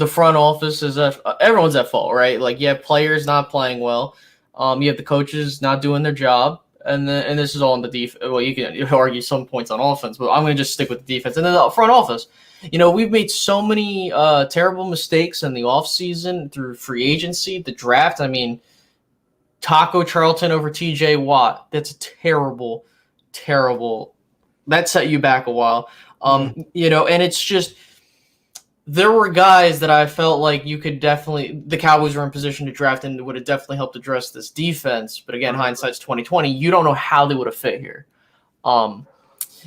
front office is everyone's at fault, right? Like you have players not playing well, you have the coaches not doing their job, and this is all in the defense. Well, you can argue some points on offense, but I'm going to just stick with the defense. And then the front office. We've made so many terrible mistakes in the offseason through free agency, the draft. I mean, Taco Charlton over TJ Watt. That's a terrible, terrible. That set you back a while. And it's just there were guys that I felt like the Cowboys were in position to draft and would have definitely helped address this defense. But again, hindsight's 2020. You don't know how they would have fit here.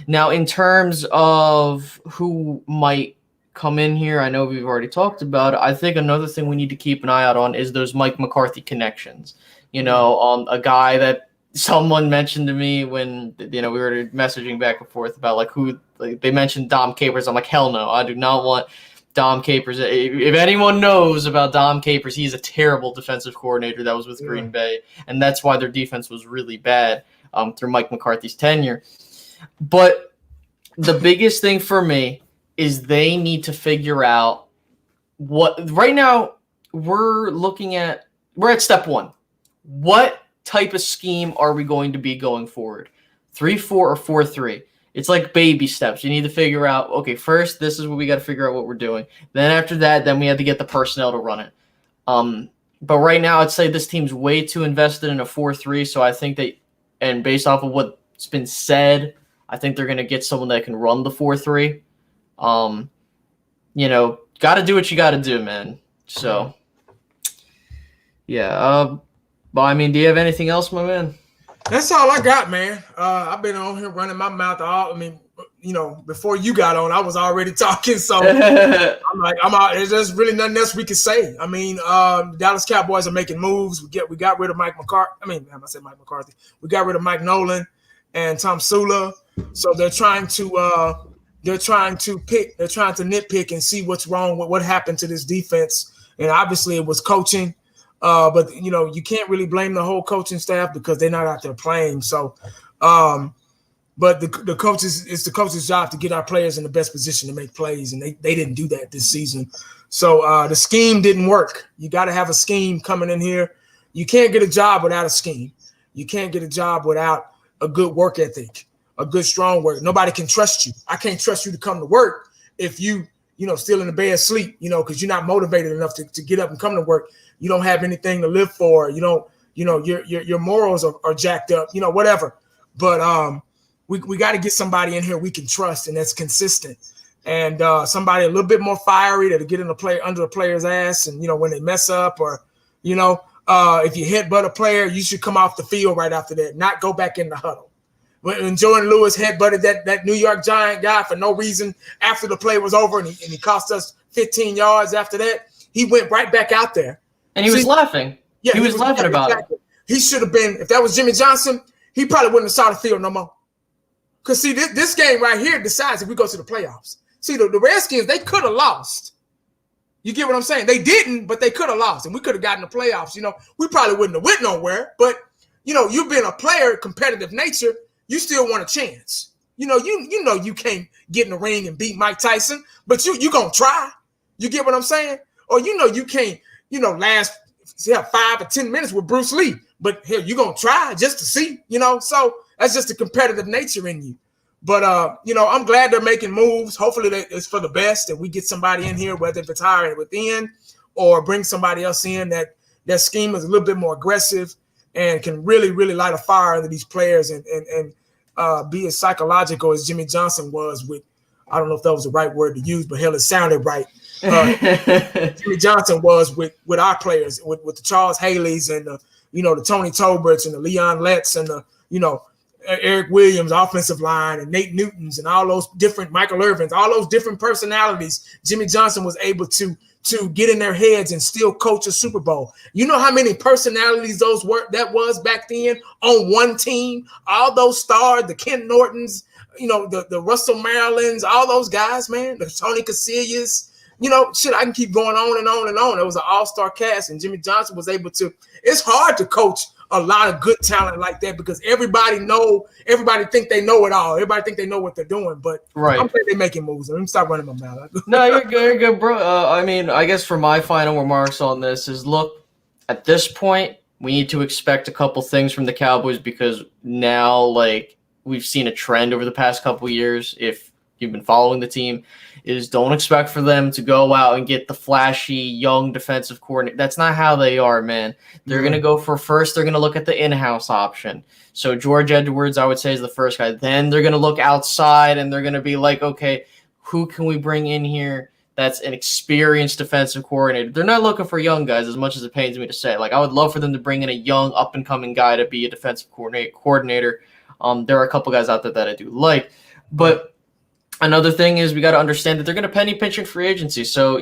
Now, in terms of who might come in here, I know we've already talked about it. I think another thing we need to keep an eye out on is those Mike McCarthy connections. A guy that someone mentioned to me when we were messaging back and forth about they mentioned Dom Capers. I'm like, hell no, I do not want Dom Capers. If anyone knows about Dom Capers, he's a terrible defensive coordinator that was with Green Bay, and that's why their defense was really bad through Mike McCarthy's tenure. But the biggest thing for me is they need to figure out what right now we're at step one. What type of scheme are we going to be going forward? 3-4 or 4-3? It's like baby steps. You need to figure out, okay, first, this is what we got to figure out what we're doing. Then after that, then we have to get the personnel to run it. But right now, I'd say this team's way too invested in a 4-3. So I think and based off of what's been said, I think they're going to get someone that can run the 4-3. Got to do what you got to do, man. So, yeah. But I mean, do you have anything else, my man? That's all I got, man. I've been on here running my mouth. Before you got on, I was already talking. So I'm out. There's really nothing else we can say. I mean, Dallas Cowboys are making moves. We got rid of Mike McCarthy. I said Mike McCarthy. We got rid of Mike Nolan and Tom Sula. So they're trying to nitpick and see what's wrong with what happened to this defense. And obviously it was coaching. But you can't really blame the whole coaching staff because they're not out there playing. So, but the coaches, it's the coach's job to get our players in the best position to make plays, and they didn't do that this season. So the scheme didn't work. You got to have a scheme coming in here. You can't get a job without a scheme. You can't get a job without a good work ethic. a good strong word. Nobody can trust you. I can't trust you to come to work if you still in the bed asleep, because you're not motivated enough to get up and come to work. You don't have anything to live for. You don't, your morals are jacked up, whatever. But we got to get somebody in here we can trust and that's consistent. And somebody a little bit more fiery that'll get in under the player's ass. And, when they mess up or, if you headbutt a player, you should come off the field right after that, not go back in the huddle. When Jordan Lewis headbutted that New York Giant guy for no reason after the play was over and he cost us 15 yards after that, he went right back out there. And he was laughing. Yeah, he was laughing about it. He should have been, if that was Jimmy Johnson, he probably wouldn't have saw the field no more. Because, see, this game right here decides if we go to the playoffs. See, the Redskins, they could have lost. You get what I'm saying? They didn't, but they could have lost, and we could have gotten the playoffs. We probably wouldn't have went nowhere, but, you've been a player, competitive nature, you still want a chance. You can't get in the ring and beat Mike Tyson, but you going to try. You get what I'm saying? Or, you can't, last 5 or 10 minutes with Bruce Lee, but hell, you're going to try just to see, So that's just the competitive nature in you. But, I'm glad they're making moves. Hopefully it's for the best and we get somebody in here, whether if it's hiring within or bring somebody else in that scheme is a little bit more aggressive and can really, really light a fire under these players and be as psychological as Jimmy Johnson was with, I don't know if that was the right word to use, but hell, it sounded right. Jimmy Johnson was with our players, with the Charles Haleys and the Tony Toberts and the Leon Letts and the, Eric Williams, offensive line, and Nate Newtons and all those different Michael Irvins, all those different personalities. Jimmy Johnson was able to get in their heads and still coach a Super Bowl. You know how many personalities that was back then on one team? All those stars, the Ken Nortons, the Russell Marylands, all those guys, man, the Tony Casillas. I can keep going on and on and on. It was an all-star cast, and Jimmy Johnson was able to. It's hard to coach a lot of good talent like that because everybody think they know it all. Everybody think they know what they're doing, but right. I'm glad they're making moves. Let me stop running my mouth. No, you're good, bro. I guess for my final remarks on this is, look, at this point, we need to expect a couple things from the Cowboys because now, we've seen a trend over the past couple years. If you've been following the team, is don't expect for them to go out and get the flashy young defensive coordinator. That's not how they are, man. They're going to go for first. They're going to look at the in-house option. So George Edwards, I would say, is the first guy. Then they're going to look outside and they're going to be like, okay, who can we bring in here that's an experienced defensive coordinator? They're not looking for young guys as much as it pains me to say. I would love for them to bring in a young up-and-coming guy to be a defensive coordinator. There are a couple guys out there that I do like. But another thing is we got to understand that they're going to penny pinch in free agency. So,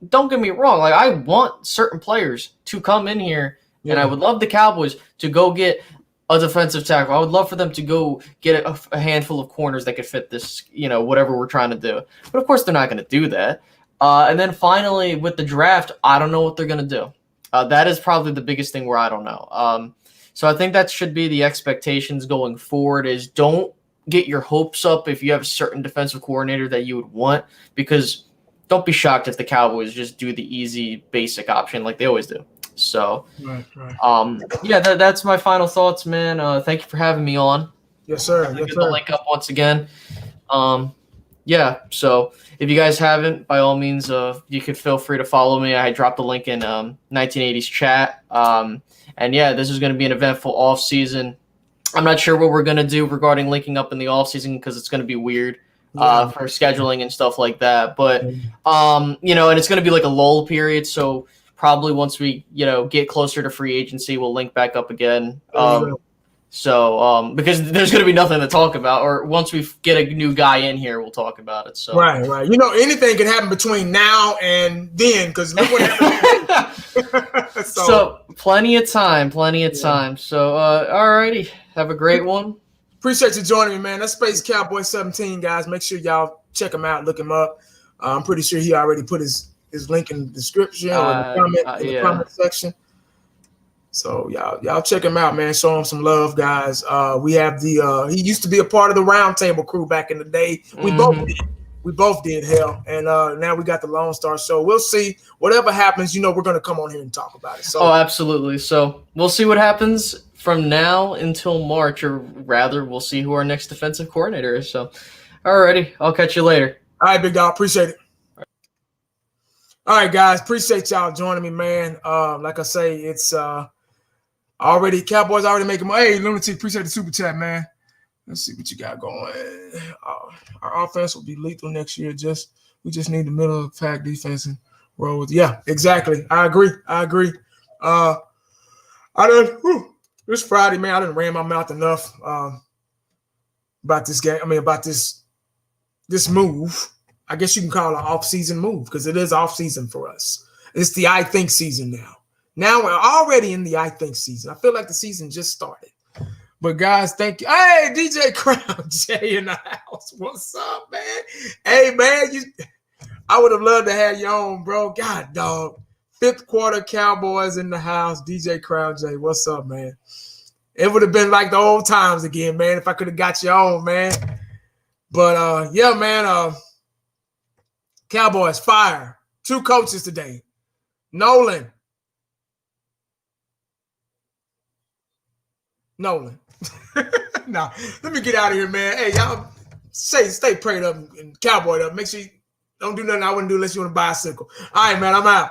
don't get me wrong. I want certain players to come in here, and I would love the Cowboys to go get a defensive tackle. I would love for them to go get a handful of corners that could fit this, whatever we're trying to do. But, of course, they're not going to do that. And then finally, with the draft, I don't know what they're going to do. That is probably the biggest thing where I don't know. So I think that should be the expectations going forward is don't get your hopes up if you have a certain defensive coordinator that you would want, because don't be shocked if the Cowboys just do the easy basic option like they always do. So, right. That's my final thoughts, man. Thank you for having me on. Yes, sir. Get the link up once again. So if you guys haven't, by all means, you could feel free to follow me. I dropped the link in 1980s chat. This is going to be an eventful off season. I'm not sure what we're going to do regarding linking up in the offseason because it's going to be weird for scheduling and stuff like that. But, and it's going to be like a lull period. So probably once we, get closer to free agency, we'll link back up again. Because there's going to be nothing to talk about. Or once we get a new guy in here, we'll talk about it. So Right. Anything can happen between now and then because look what happened. So plenty of time. So, all righty. Have a great one. Appreciate you joining me, man. That's Space Cowboy 17, guys. Make sure y'all check him out, look him up. I'm pretty sure he already put his link in the description or in the comment section. So y'all check him out, man. Show him some love, guys. We have he used to be a part of the Roundtable crew back in the day. We both did, hell. And now we got the Lone Star Show. We'll see. Whatever happens, we're going to come on here and talk about it. So, absolutely. So we'll see what happens. from now until March, or rather, we'll see who our next defensive coordinator is. So, alrighty, I'll catch you later. All right, big dog. Appreciate it. All right, guys. Appreciate y'all joining me, man. Like I say, it's already Cowboys already making money. Hey, Lunatic, appreciate the super chat, man. Let's see what you got going. Our offense will be lethal next year. We just need the middle of the pack defense and roll with. Yeah, exactly. I agree. This Friday, man, I didn't ran my mouth enough about this game. I mean, about this move. I guess you can call it an off-season move because it is off-season for us. It's the I think season now. Now we're already in the I think season. I feel like the season just started. But guys, thank you. Hey, DJ Crown J in the house. What's up, man? Hey, man, I would have loved to have you on, bro. God, dog. 5th quarter Cowboys in the house. DJ Crown J, what's up, man? It would have been like the old times again, man, if I could have got you on, man. But, yeah, man, Cowboys fire. 2 coaches today. Nolan. Now, let me get out of here, man. Hey, y'all stay prayed up and cowboyed up. Make sure you don't do nothing I wouldn't do unless you want a bicycle. All right, man, I'm out.